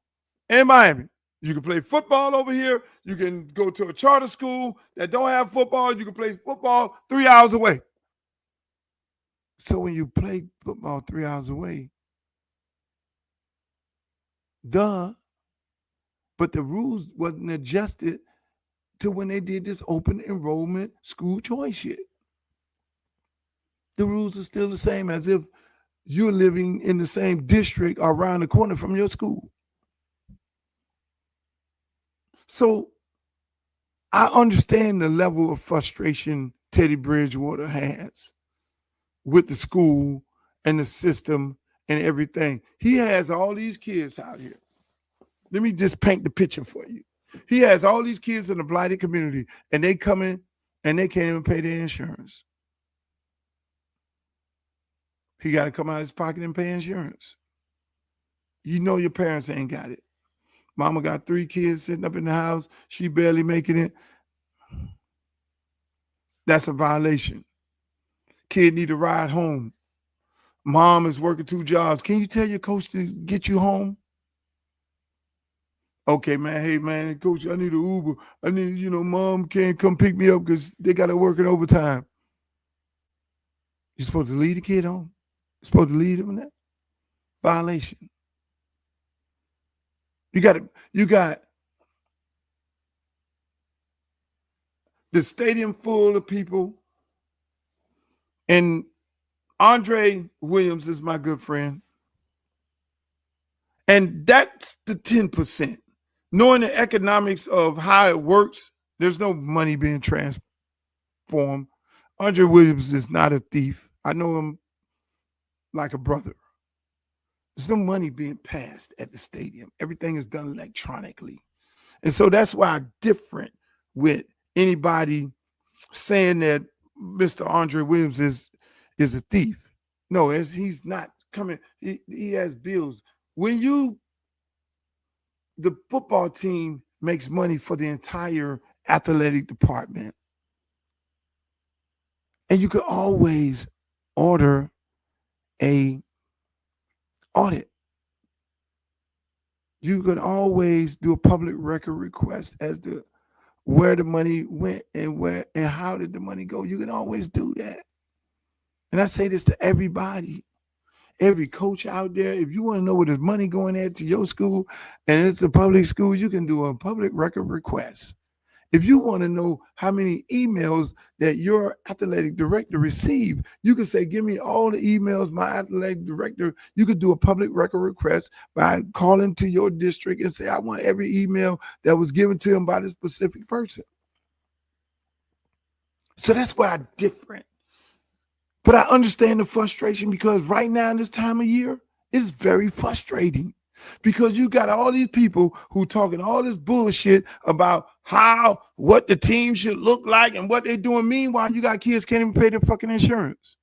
in Miami. You can play football over here. You can go to a charter school that don't have football. You can play football 3 hours away. So when you play football 3 hours away, but the rules wasn't adjusted to when they did this open enrollment school choice shit. The rules are still the same as if you're living in the same district or around the corner from your school. So I understand the level of frustration Teddy Bridgewater has with the school and the system and everything. He has all these kids out here. Let me just paint the picture for you. He has all these kids in the blighted community, and they come in and they can't even pay their insurance. He got to come out of his pocket and pay insurance. You know your parents ain't got it. Mama got 3 kids sitting up in the house. She barely making it. That's a violation. Kid need a ride home. Mom is working 2 jobs. Can you tell your coach to get you home? Okay, man. Hey, man, coach, I need an Uber. I need, mom can't come pick me up because they got to work in overtime. You're supposed to leave the kid home. You're supposed to leave him in that violation. You got the stadium full of people, and Andre Williams is my good friend. And that's the 10%. Knowing the economics of how it works, there's no money being transformed. Andre Williams is not a thief. I know him like a brother. There's no money being passed at the stadium. Everything is done electronically. And so that's why I'm different with anybody saying that Mr. Andre Williams is a thief. No, he's not coming. He has bills. When the football team makes money for the entire athletic department, and you could always order a audit. You could always do a public record request as to where the money went and how did the money go. You can always do that. And I say this to everybody, every coach out there. If you want to know where the money going at to your school and it's a public school, you can do a public record request. If you want to know how many emails that your athletic director received, you can say, give me all the emails my athletic director. You could do a public record request by calling to your district and say, I want every email that was given to him by this specific person. So that's why I'm different. But I understand the frustration because right now in this time of year, it's very frustrating. Because you got all these people who talking all this bullshit about what the team should look like and what they're doing. Meanwhile, you got kids can't even pay their fucking insurance.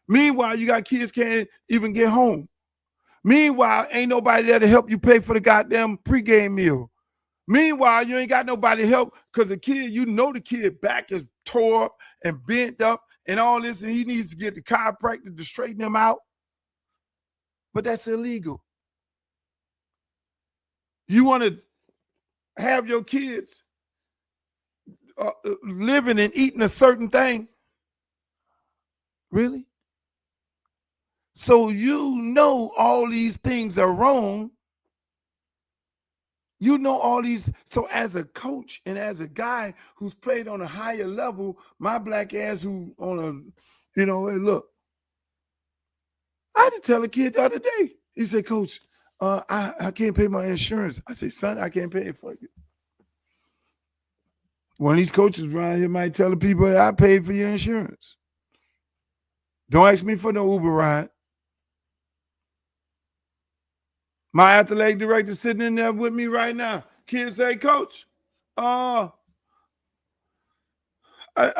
Meanwhile, you got kids can't even get home. Meanwhile, ain't nobody there to help you pay for the goddamn pregame meal. Meanwhile, you ain't got nobody to help because the kid back is tore up and bent up and all this, and he needs to get the chiropractor to straighten him out. But that's illegal. You want to have your kids living and eating a certain thing? Really? So all these things are wrong. All these. So as a coach and as a guy who's played on a higher level, my black ass who hey, look. I had to tell a kid the other day. He said, Coach, I can't pay my insurance. I said, son, I can't pay it for you. One of these coaches around here might tell the people that I paid for your insurance. Don't ask me for no Uber ride. My athletic director sitting in there with me right now. Kids say, Coach, I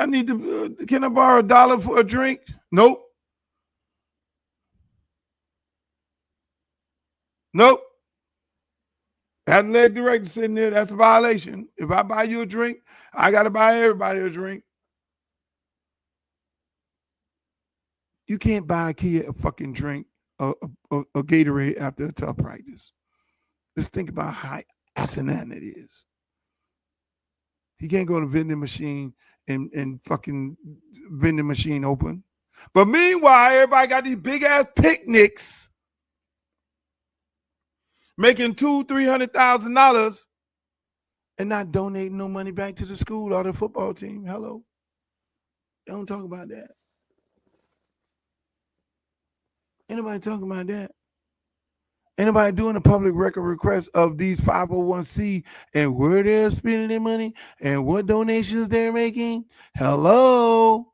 need to, can I borrow $1 for a drink? Nope. Athletic director sitting there, that's a violation. If I buy you a drink, I got to buy everybody a drink. You can't buy a kid a fucking drink, a Gatorade after a tough practice. Just think about how asinine it is. He can't go to the vending machine and fucking vending machine open. But meanwhile, everybody got these big ass picnics making $200,000-$300,000 and not donating no money back to the school or the football team. Hello. Don't talk about that. Ain't nobody talking about that. Ain't nobody doing a public record request of these 501c and where they're spending their money and what donations they're making. Hello.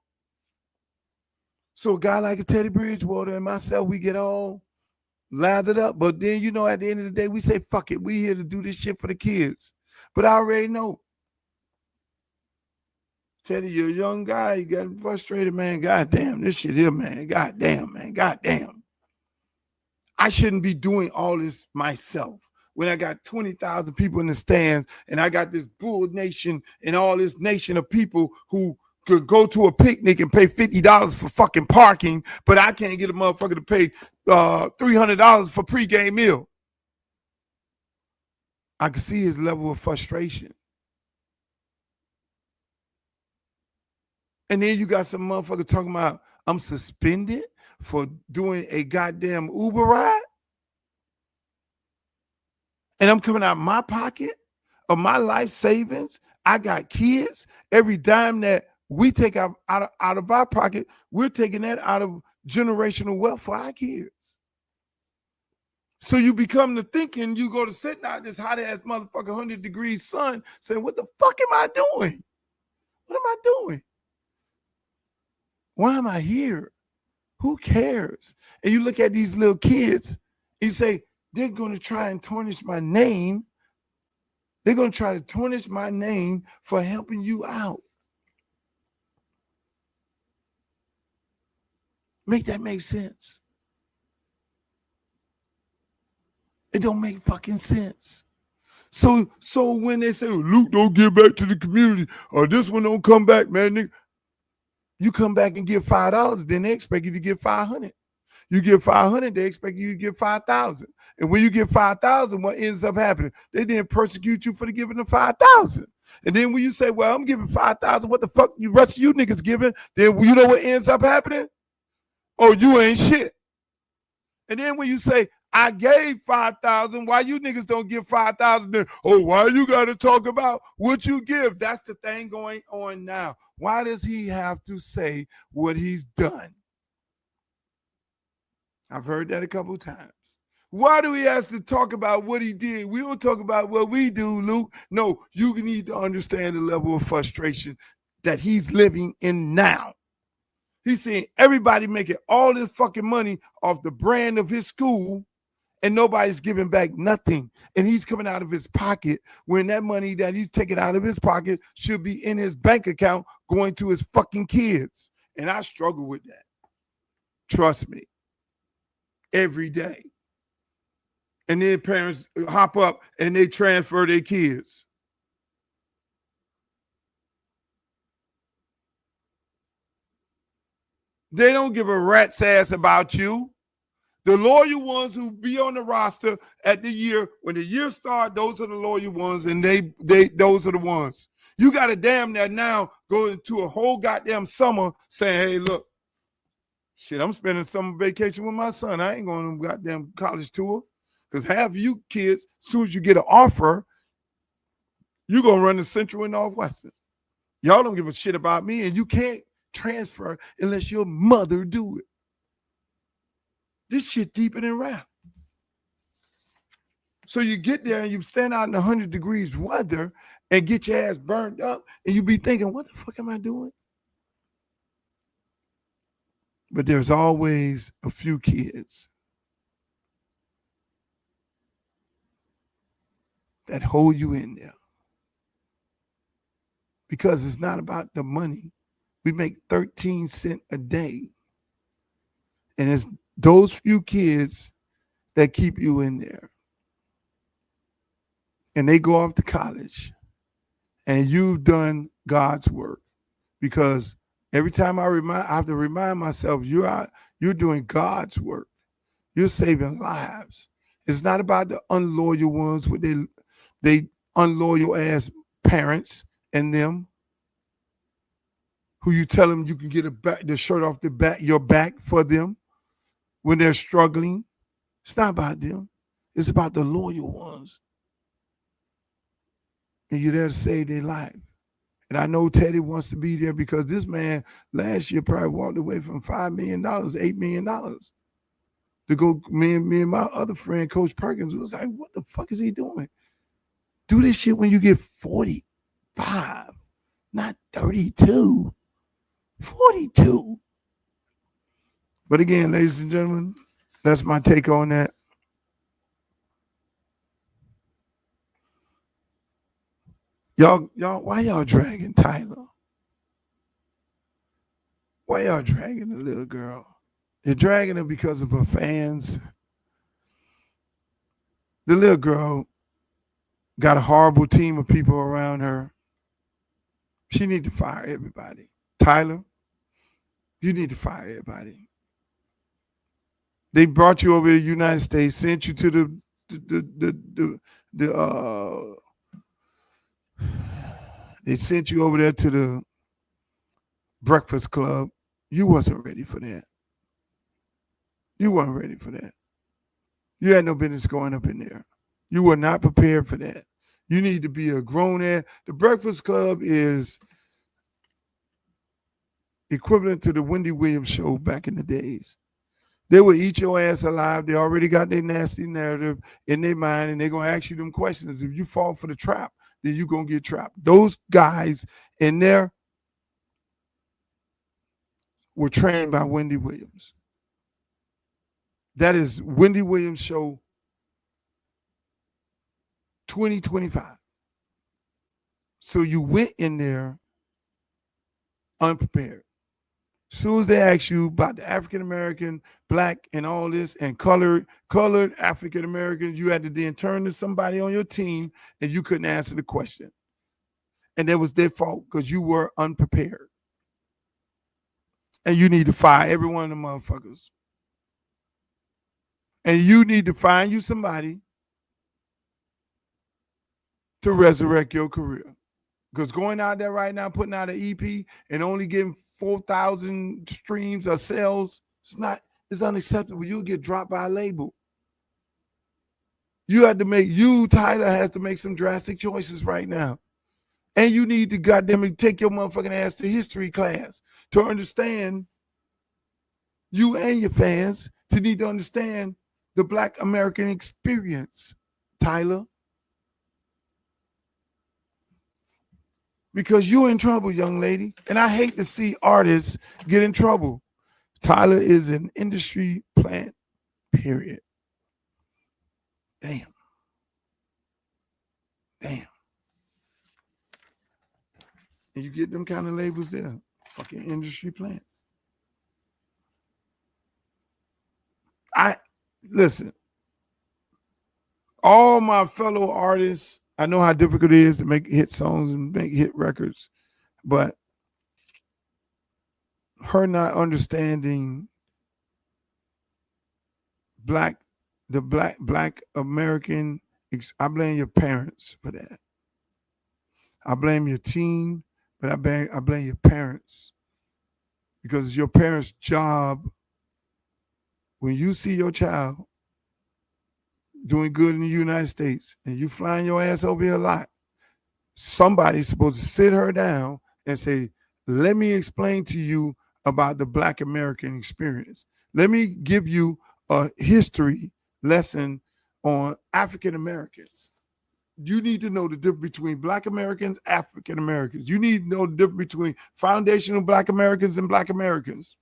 So a guy like a Teddy Bridgewater and myself, we get all lathered up. But then, at the end of the day, we say, fuck it. We here to do this shit for the kids. But I already know. Teddy, you're a young guy. You got frustrated, man. God damn, this shit here, man. God damn, man. God damn. I shouldn't be doing all this myself when I got 20,000 people in the stands and I got this bull nation and all this nation of people who could go to a picnic and pay $50 for fucking parking, but I can't get a motherfucker to pay $300 for pregame meal. I can see his level of frustration. And then you got some motherfucker talking about I'm suspended for doing a goddamn Uber ride. And I'm coming out of my pocket of my life savings. I got kids. Every dime that we take out of our pocket, we're taking that out of generational wealth for our kids. So you become the thinking, you go to sitting out this hot ass motherfucker 100 degrees sun saying, what the fuck am I doing? What am I doing? Why am I here? Who cares? And you look at these little kids, and you say, they're going to try and tarnish my name. They're going to try to tarnish my name for helping you out. Make that make sense? It don't make fucking sense. So when they say, Luke, don't give back to the community, or this one don't come back, man, nigga. You come back and give $5, then they expect you to give $500. You give $500, they expect you to give $5,000. And when you give $5,000, what ends up happening? They then persecute you for the giving the $5,000. And then when you say, well, I'm giving $5,000, what the fuck you rest of you niggas giving? Then you know what ends up happening? Oh, you ain't shit. And then when you say, I gave $5,000, why you niggas don't give $5,000? Then, oh, why you got to talk about what you give? That's the thing going on now. Why does he have to say what he's done? I've heard that a couple of times. Why do he have to talk about what he did? We don't talk about what we do, Luke. No, you need to understand the level of frustration that he's living in now. He's seeing everybody making all this fucking money off the brand of his school, and nobody's giving back nothing. And he's coming out of his pocket when that money that he's taking out of his pocket should be in his bank account going to his fucking kids. And I struggle with that. Trust me. Every day. And then parents hop up and they transfer their kids. They don't give a rat's ass about you. The loyal ones who be on the roster at the year, when the year starts, those are the loyal ones, and they those are the ones. You got to damn that now go into a whole goddamn summer saying, hey, look, shit, I'm spending summer vacation with my son. I ain't going to goddamn college tour. Because half of you kids, as soon as you get an offer, you're going to run the Central and Northwestern. Y'all don't give a shit about me, and you can't transfer unless your mother do it. This shit deeper than rap. So you get there and you stand out in 100 degrees weather and get your ass burned up, and you be thinking, what the fuck am I doing? But there's always a few kids that hold you in there. Because it's not about the money. We make 13 cents a day. And it's those few kids that keep you in there. And they go off to college. And you've done God's work. Because every time I have to remind myself, you're doing God's work. You're saving lives. It's not about the unloyal ones with they unloyal ass parents and them who you tell them you can get the shirt off your back for them when they're struggling. It's not about them. It's about the loyal ones. And you're there to save their life. And I know Teddy wants to be there because this man last year probably walked away from $5 million, $8 million. to go. Me and my other friend, Coach Perkins, was like, "What the fuck is he doing? Do this shit when you get 45, not 32, 42." But again, ladies and gentlemen, that's my take on that. Y'all, why y'all dragging Tyler? Why y'all dragging the little girl? You're dragging her because of her fans. The little girl got a horrible team of people around her. She need to fire everybody. Tyler, you need to fire everybody. They brought you over to the United States, sent you to they sent you over there to the Breakfast Club. You wasn't ready for that. You weren't ready for that. You had no business going up in there. You were not prepared for that. You need to be a grown ass. The Breakfast Club is equivalent to the Wendy Williams show back in the days. They will eat your ass alive. They already got their nasty narrative in their mind, and they're going to ask you them questions. If you fall for the trap, then you're going to get trapped. Those guys in there were trained by Wendy Williams. That is Wendy Williams show 2025. So you went in there unprepared. As soon as they ask you about the African American, black, and all this, and colored African Americans, you had to then turn to somebody on your team, and you couldn't answer the question. And that was their fault because you were unprepared. And you need to fire every one of them motherfuckers. And you need to find you somebody to resurrect your career. Because going out there right now, putting out an EP and only getting 4,000 streams or sales, it's unacceptable. You'll get dropped by a label. Tyler has to make some drastic choices right now. And you need to goddamn take your motherfucking ass to history class to understand, you and your fans, to need to understand the Black American experience, Tyler. Because you're in trouble, young lady. And I hate to see artists get in trouble. Tyler is an industry plant, period. Damn. And you get them kind of labels there. Fucking industry plant. Listen. All my fellow artists, I know how difficult it is to make hit songs and make hit records, but her not understanding Black American, I blame your parents for that. I blame your team, but I blame your parents, because it's your parents' job. When you see your child doing good in the United States and you flying your ass over here a lot, somebody's supposed to sit her down and say, let me explain to you about the Black American experience. Let me give you a history lesson on African Americans. You need to know the difference between Black Americans, African Americans. You need to know the difference between foundational Black Americans and Black Americans.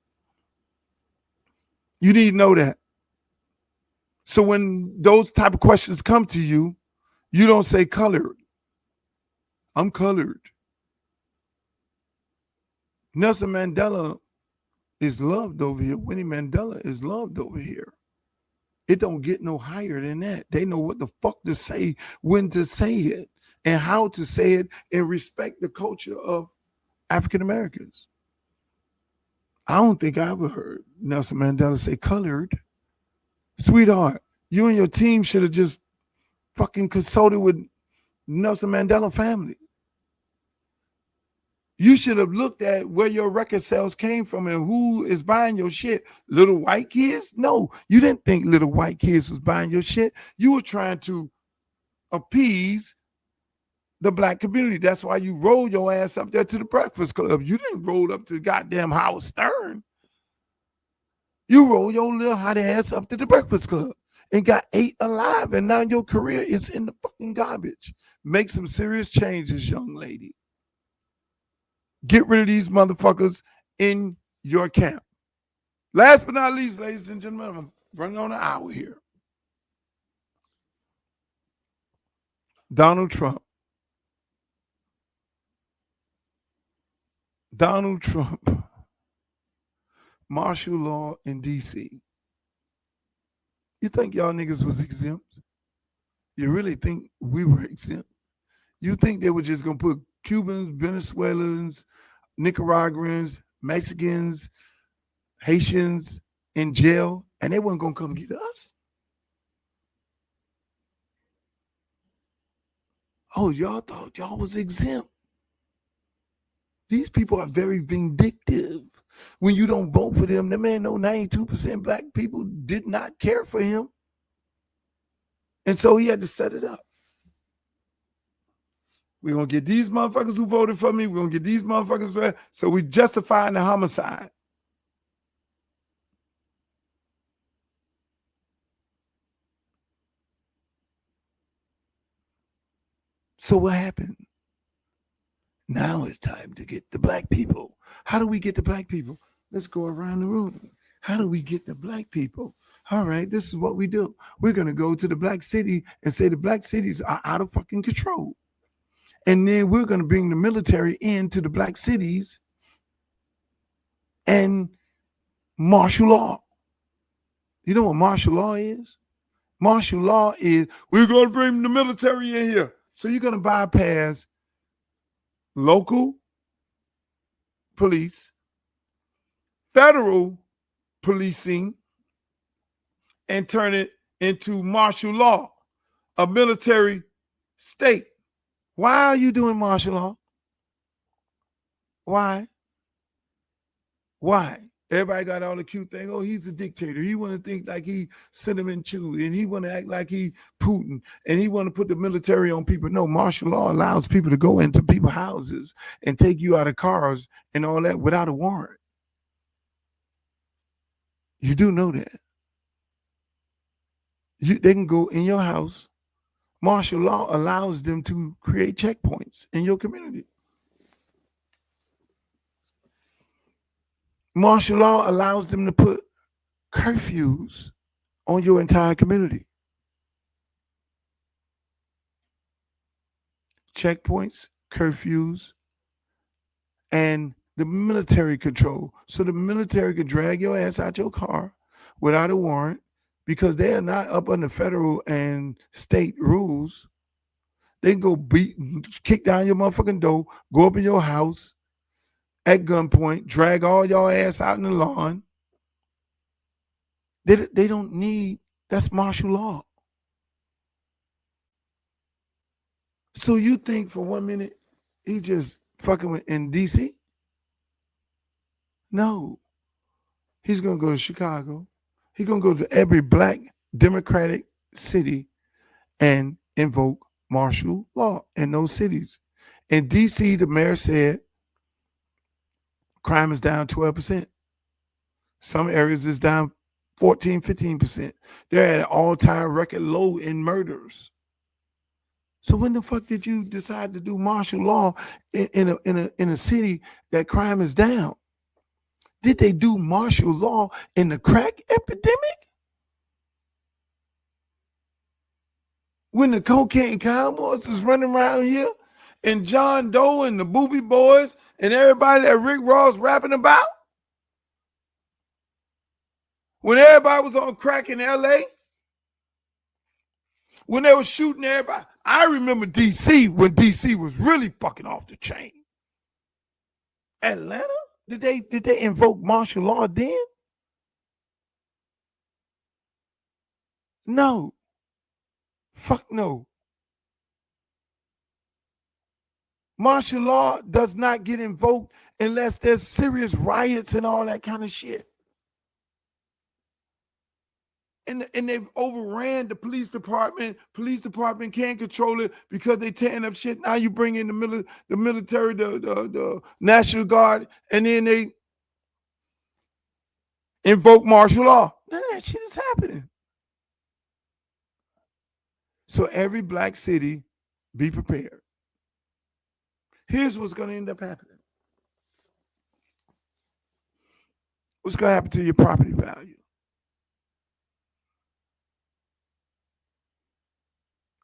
You need to know that. So when those type of questions come to you, you don't say colored. I'm colored. Nelson Mandela is loved over here. Winnie Mandela is loved over here. It don't get no higher than that. They know what the fuck to say, when to say it, and how to say it, and respect the culture of African Americans. I don't think I ever heard Nelson Mandela say colored. Sweetheart, you and your team should have just fucking consulted with Nelson Mandela family. You should have looked at where your record sales came from and who is buying your shit. Little white kids? No, you didn't think little white kids was buying your shit. You were trying to appease the Black community. That's why you rolled your ass up there to the Breakfast Club. You didn't roll up to goddamn Howard Stern. You roll your little hot ass up to the Breakfast Club and got 8 alive, and now your career is in the fucking garbage. Make some serious changes, young lady. Get rid of these motherfuckers in your camp. Last but not least, ladies and gentlemen, I'm running on an hour here. Donald Trump. Martial law in D.C. You think y'all niggas was exempt? You really think we were exempt? You think they were just going to put Cubans, Venezuelans, Nicaraguans, Mexicans, Haitians in jail and they weren't going to come get us? Oh, y'all thought y'all was exempt. These people are very vindictive. When you don't vote for them, the man know 92% black people did not care for him. And so he had to set it up. We're going to get these motherfuckers who voted for me. We're going to get these motherfuckers for that. So we justifying the homicide. So what happened? Now it's time to get the black people. How do we get the black people? Let's go around the room. How do we get the black people? All right, this is what we do. We're going to go to the black city and say the black cities are out of fucking control. And then we're going to bring the military into the black cities and martial law. You know what martial law is? Martial law is we're going to bring the military in here. So you're going to bypass local police, federal policing, and turn it into martial law, a military state. Why are you doing martial law? Why? Everybody got all the cute thing. Oh, he's a dictator. He want to think like he Cinnamon Chew, and he want to act like he Putin, and he want to put the military on people. No, martial law allows people to go into people's houses and take you out of cars and all that without a warrant. You do know that. They can go in your house. Martial law allows them to create checkpoints in your community. Martial law allows them to put curfews on your entire community. Checkpoints, curfews, and the military control. So the military could drag your ass out your car without a warrant because they are not up under federal and state rules. They can go kick down your motherfucking door, go up in your house at gunpoint, drag all your ass out in the lawn. They don't need, that's martial law. So you think for 1 minute he just fucking with in DC? No. He's going to go to Chicago. He's going to go to every black Democratic city and invoke martial law in those cities. In DC, the mayor said crime is down 12%. Some areas is down 14, 15%. They're at an all-time record low in murders. So when the fuck did you decide to do martial law in a city that crime is down? Did they do martial law in the crack epidemic? When the cocaine cowboys was running around here and John Doe and the Booby Boys and everybody that Rick Ross rapping about? When everybody was on crack in LA? When they were shooting everybody? I remember DC when DC was really fucking off the chain. Atlanta? Did they invoke martial law then? No. Fuck no. Martial law does not get invoked unless there's serious riots and all that kind of shit. And they've overran the police department. Police department can't control it because they tearing up shit. Now you bring in the military, the National Guard, and then invoke martial law. None of that shit is happening. So every black city, be prepared. Here's what's going to end up happening. What's going to happen to your property value?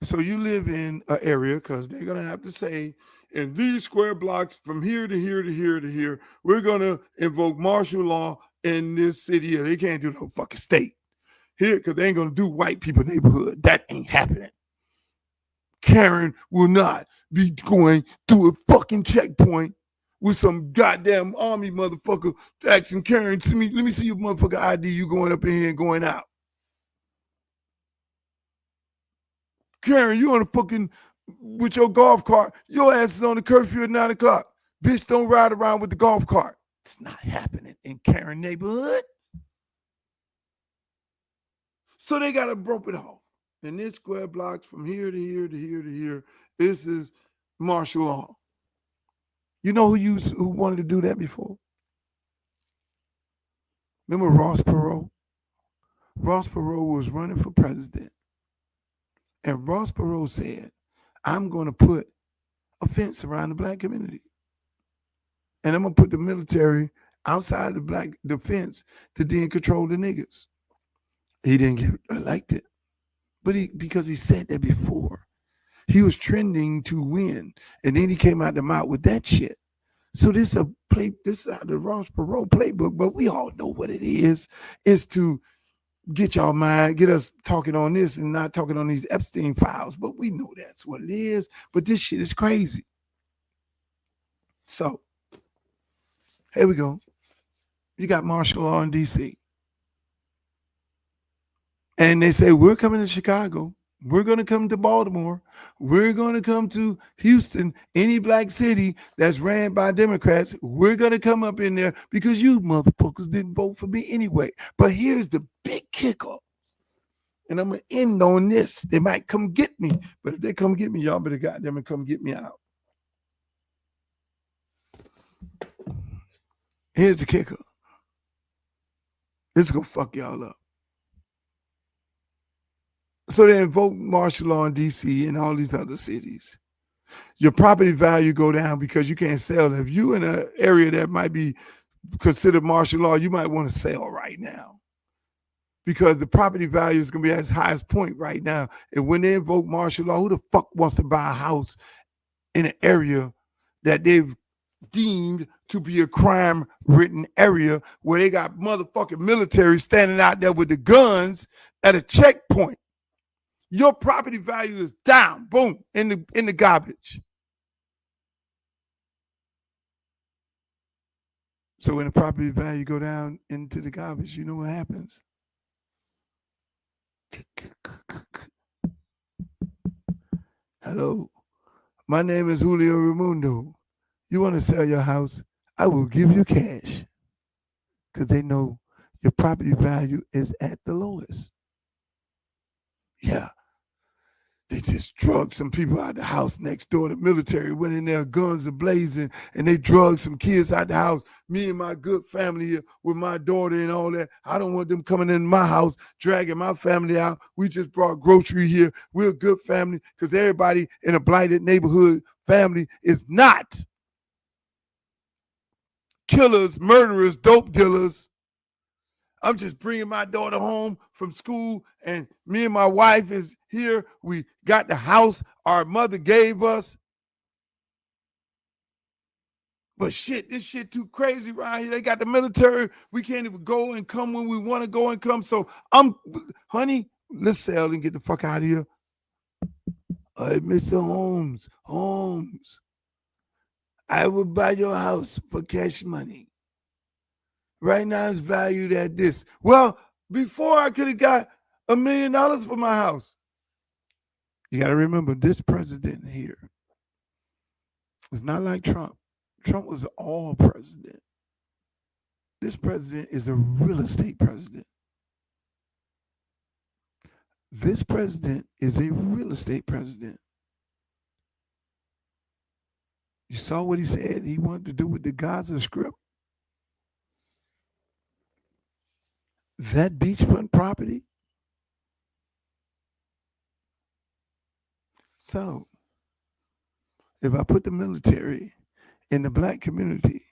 So you live in an area, because they're going to have to say, in these square blocks from here to here to here to here, we're going to invoke martial law in this city. They can't do no fucking state here, because they ain't going to do white people neighborhood. That ain't happening. Karen will not be going through a fucking checkpoint with some goddamn army motherfucker asking Karen, let me see your motherfucker ID, you going up in here and going out. Karen, you on a fucking, with your golf cart, your ass is on the curfew at 9 o'clock. Bitch, don't ride around with the golf cart. It's not happening in Karen neighborhood. So they got to rope it off. In this square blocks from here to here to here to here, this is martial law. You know who wanted to do that before? Remember Ross Perot? Ross Perot was running for president. And Ross Perot said, I'm going to put a fence around the black community. And I'm going to put the military outside the fence to then control the niggas. He didn't get elected. But because he said that before. He was trending to win. And then he came out the mouth with that shit. So this is out the Ross Perot playbook, but we all know what it is. It's to get y'all mind, get us talking on this and not talking on these Epstein files. But we know that's what it is. But this shit is crazy. So here we go. You got martial law in DC. And they say, we're coming to Chicago. We're going to come to Baltimore. We're going to come to Houston, any black city that's ran by Democrats. We're going to come up in there because you motherfuckers didn't vote for me anyway. But here's the big kicker. And I'm going to end on this. They might come get me. But if they come get me, y'all better goddamn it come get me out. Here's the kicker. This is going to fuck y'all up. So they invoke martial law in D.C. and all these other cities. Your property value go down because you can't sell. If you in an area that might be considered martial law, you might want to sell right now because the property value is going to be at its highest point right now. And when they invoke martial law, who the fuck wants to buy a house in an area that they've deemed to be a crime-ridden area where they got motherfucking military standing out there with the guns at a checkpoint? Your property value is down, boom, in the garbage. So when the property value go down into the garbage, you know what happens? Hello, my name is Julio Raimundo. You want to sell your house? I will give you cash because they know your property value is at the lowest. Yeah. They just drugged some people out the house next door. The military went in there, guns are blazing, and they drugged some kids out the house. Me and my good family here with my daughter and all that. I don't want them coming in my house, dragging my family out. We just brought grocery here. We're a good family because everybody in a blighted neighborhood family is not killers, murderers, dope dealers. I'm just bringing my daughter home from school, and me and my wife is here. We got the house our mother gave us. But shit, this shit too crazy right here. They got the military. We can't even go and come when we want to go and come. So honey, let's sell and get the fuck out of here. Hey, Mr. Holmes, I will buy your house for cash money. Right now it's valued at this. Well, before I could have got $1 million for my house. You got to remember, this president here is not like Trump. Trump was all president. This president is a real estate president. This president is a real estate president. You saw what he said he wanted to do with the Gaza Strip? that beachfront property. So if I put the military in the black community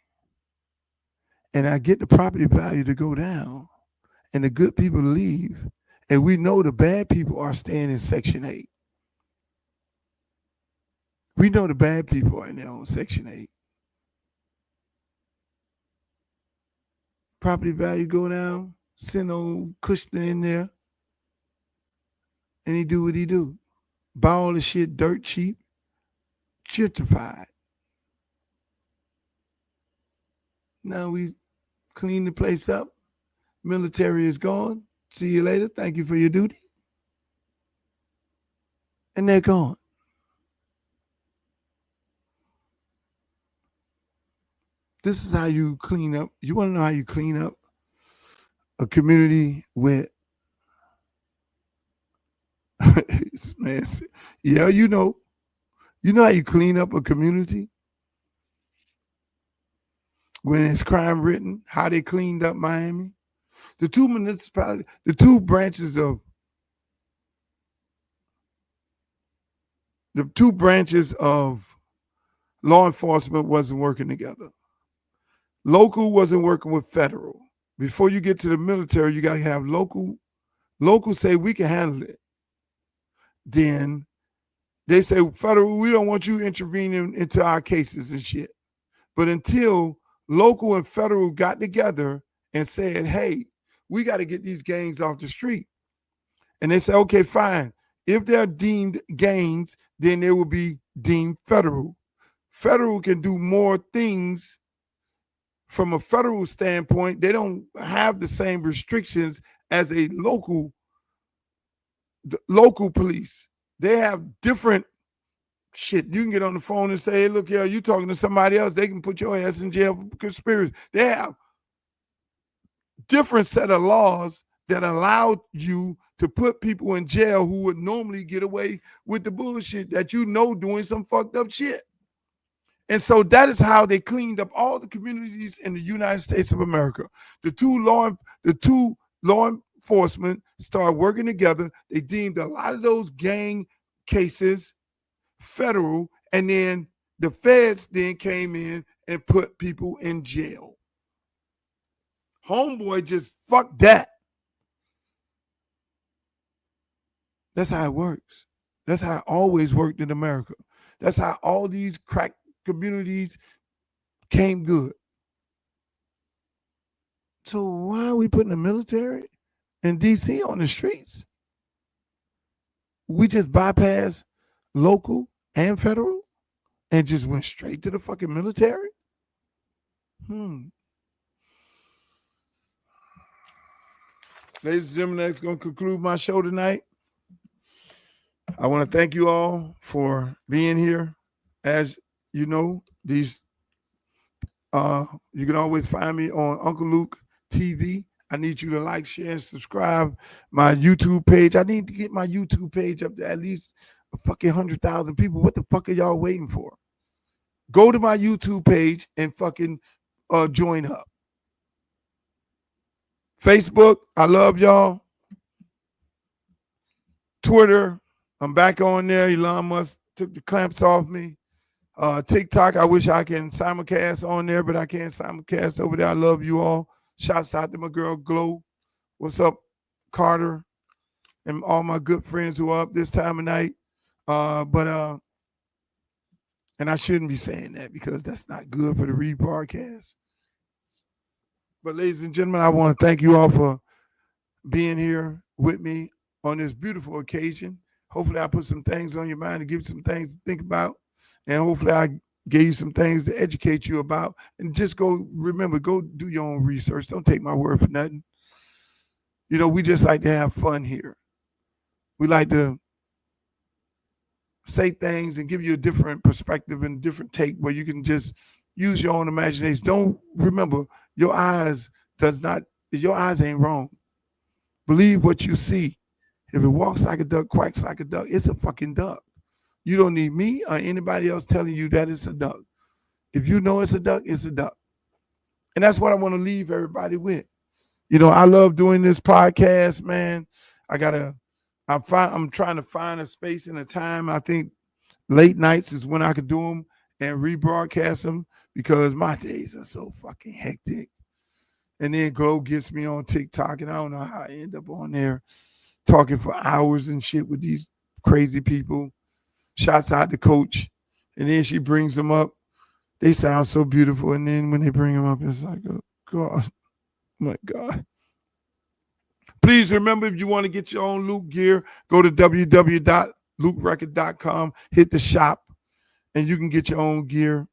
and I get the property value to go down and the good people leave, and we know the bad people are staying in Section 8. We know the bad people are in their own Section 8. Property value go down, send old Kushner in there, and he do what he do. Buy all the shit dirt cheap, gentrified. Now we clean the place up. Military is gone. See you later. Thank you for your duty. And they're gone. This is how you clean up. You want to know how you clean up a community with, man, yeah, you know how you clean up a community when it's crime ridden, how they cleaned up Miami. The two municipalities, the two branches of law enforcement wasn't working together. Local wasn't working with federal. Before you get to the military, you got to have local. Local say we can handle it. Then they say, federal, we don't want you intervening into our cases and shit. But until local and federal got together and said, hey, we got to get these gangs off the street. And they say, okay, fine. If they're deemed gangs, then they will be deemed federal. Federal can do more things from a federal standpoint. They don't have the same restrictions as a local police. They have different shit. You can get on the phone and say, hey, look here, you talking to somebody else, they can put your ass in jail for conspiracy. They have different set of laws that allow you to put people in jail who would normally get away with the bullshit that doing some fucked up shit. And so that is how they cleaned up all the communities in the United States of America. The two law enforcement started working together. They deemed a lot of those gang cases federal, and then the feds then came in and put people in jail. Homeboy just fucked that. That's how it works. That's how it always worked in America. That's how all these crack communities came good. So why are we putting the military in D.C. on the streets? We just bypassed local and federal and just went straight to the fucking military? Ladies and gentlemen, that's going to conclude my show tonight. I want to thank you all for being here. As you know, you can always find me on Uncle Luke TV. I need you to like, share, and subscribe my YouTube page. I need to get my YouTube page up to at least a fucking 100,000 people. What the fuck are y'all waiting for? Go to my YouTube page and fucking join up. Facebook, I love y'all. Twitter, I'm back on there. Elon Musk took the clamps off me. TikTok, I wish I can simulcast on there, but I can't simulcast over there. I love you all. Shouts out to my girl Glow. What's up, Carter? And all my good friends who are up this time of night. And I shouldn't be saying that because that's not good for the rebroadcast. But ladies and gentlemen, I want to thank you all for being here with me on this beautiful occasion. Hopefully I put some things on your mind to give you some things to think about. And hopefully I gave you some things to educate you about. And just go do your own research. Don't take my word for nothing. We just like to have fun here. We like to say things and give you a different perspective and different take where you can just use your own imagination. Don't remember, your eyes ain't wrong. Believe what you see. If it walks like a duck, quacks like a duck, it's a fucking duck. You don't need me or anybody else telling you that it's a duck. If you know it's a duck, it's a duck. And that's what I want to leave everybody with. You know, I love doing this podcast, man. I'm trying to find a space and a time. I think late nights is when I could do them and rebroadcast them because my days are so fucking hectic. And then Glow gets me on TikTok, and I don't know how I end up on there talking for hours and shit with these crazy people. Shouts out to Coach. And then she brings them up. They sound so beautiful. And then when they bring them up, it's like, oh, God. My God. Please remember, if you want to get your own Luke gear, go to www.lukerecord.com, hit the shop, and you can get your own gear.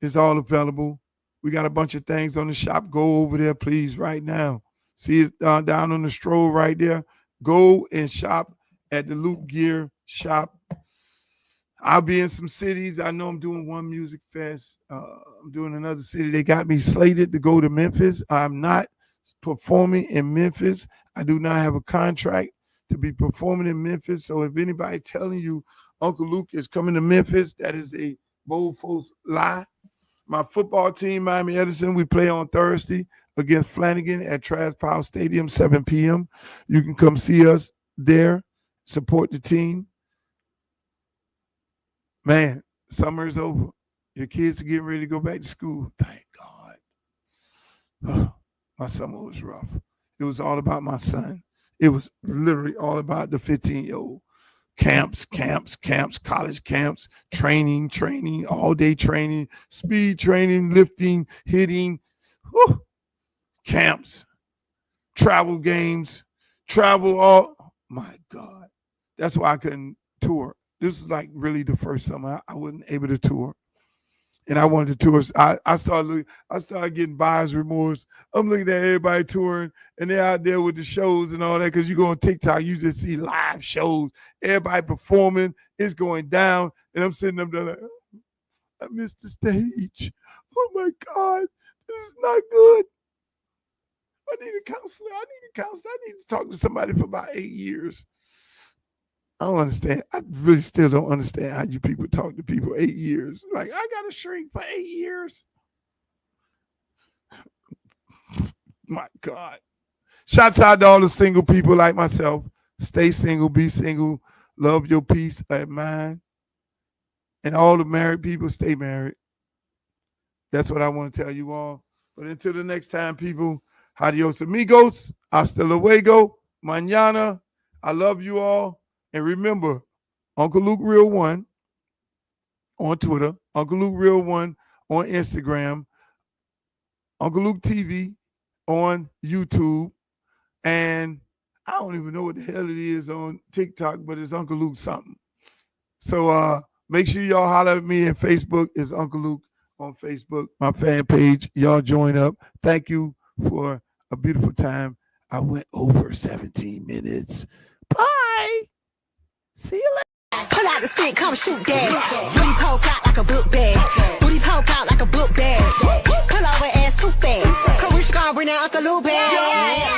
It's all available. We got a bunch of things on the shop. Go over there, please, right now. See it down on the stroll right there. Go and shop at the Luke Gear shop. I'll be in some cities. I know I'm doing one music fest. I'm doing another city. They got me slated to go to Memphis. I'm not performing in Memphis. I do not have a contract to be performing in Memphis. So if anybody telling you Uncle Luke is coming to Memphis, that is a bold false lie. My football team, Miami-Dade, we play on Thursday against Flanagan at Trash Power Stadium, 7 p.m. You can come see us there, support the team. Man, summer is over. Your kids are getting ready to go back to school. Thank God. My summer was rough. It was all about my son. It was literally all about the 15-year-old. Camps, college camps, training, all-day training, speed training, lifting, hitting, camps, travel games, all. My God. That's why I couldn't tour. This was like really the first summer I wasn't able to tour. And I wanted to tour. I started getting buyer's remorse. I'm looking at everybody touring, and they're out there with the shows and all that. Because you go on TikTok, you just see live shows, everybody performing. It's going down, and I'm sitting up there like, oh, I missed the stage. Oh my God, this is not good. I need a counselor. I need to talk to somebody for about 8 years. I don't understand. I really still don't understand how you people talk to people 8 years. Like, I got to shrink for 8 years. My God. Shouts out to all the single people like myself. Stay single, be single, love your peace of mind. And all the married people, stay married. That's what I want to tell you all. But until the next time, people, adios amigos, hasta luego, mañana. I love you all. And remember, Uncle Luke Real 1 on Twitter, Uncle Luke Real 1 on Instagram, Uncle Luke TV on YouTube, and I don't even know what the hell it is on TikTok, but it's Uncle Luke something. So make sure y'all holler at me, and Facebook is Uncle Luke on Facebook, my fan page. Y'all join up. Thank you for a beautiful time. I went over 17 minutes. Bye. See you later. Pull out the stick, come shoot that. Booty poke out like a book bag. Booty poke out like a book bag. Pull over ass too fast. Come we should go bring that Uncle Luke back.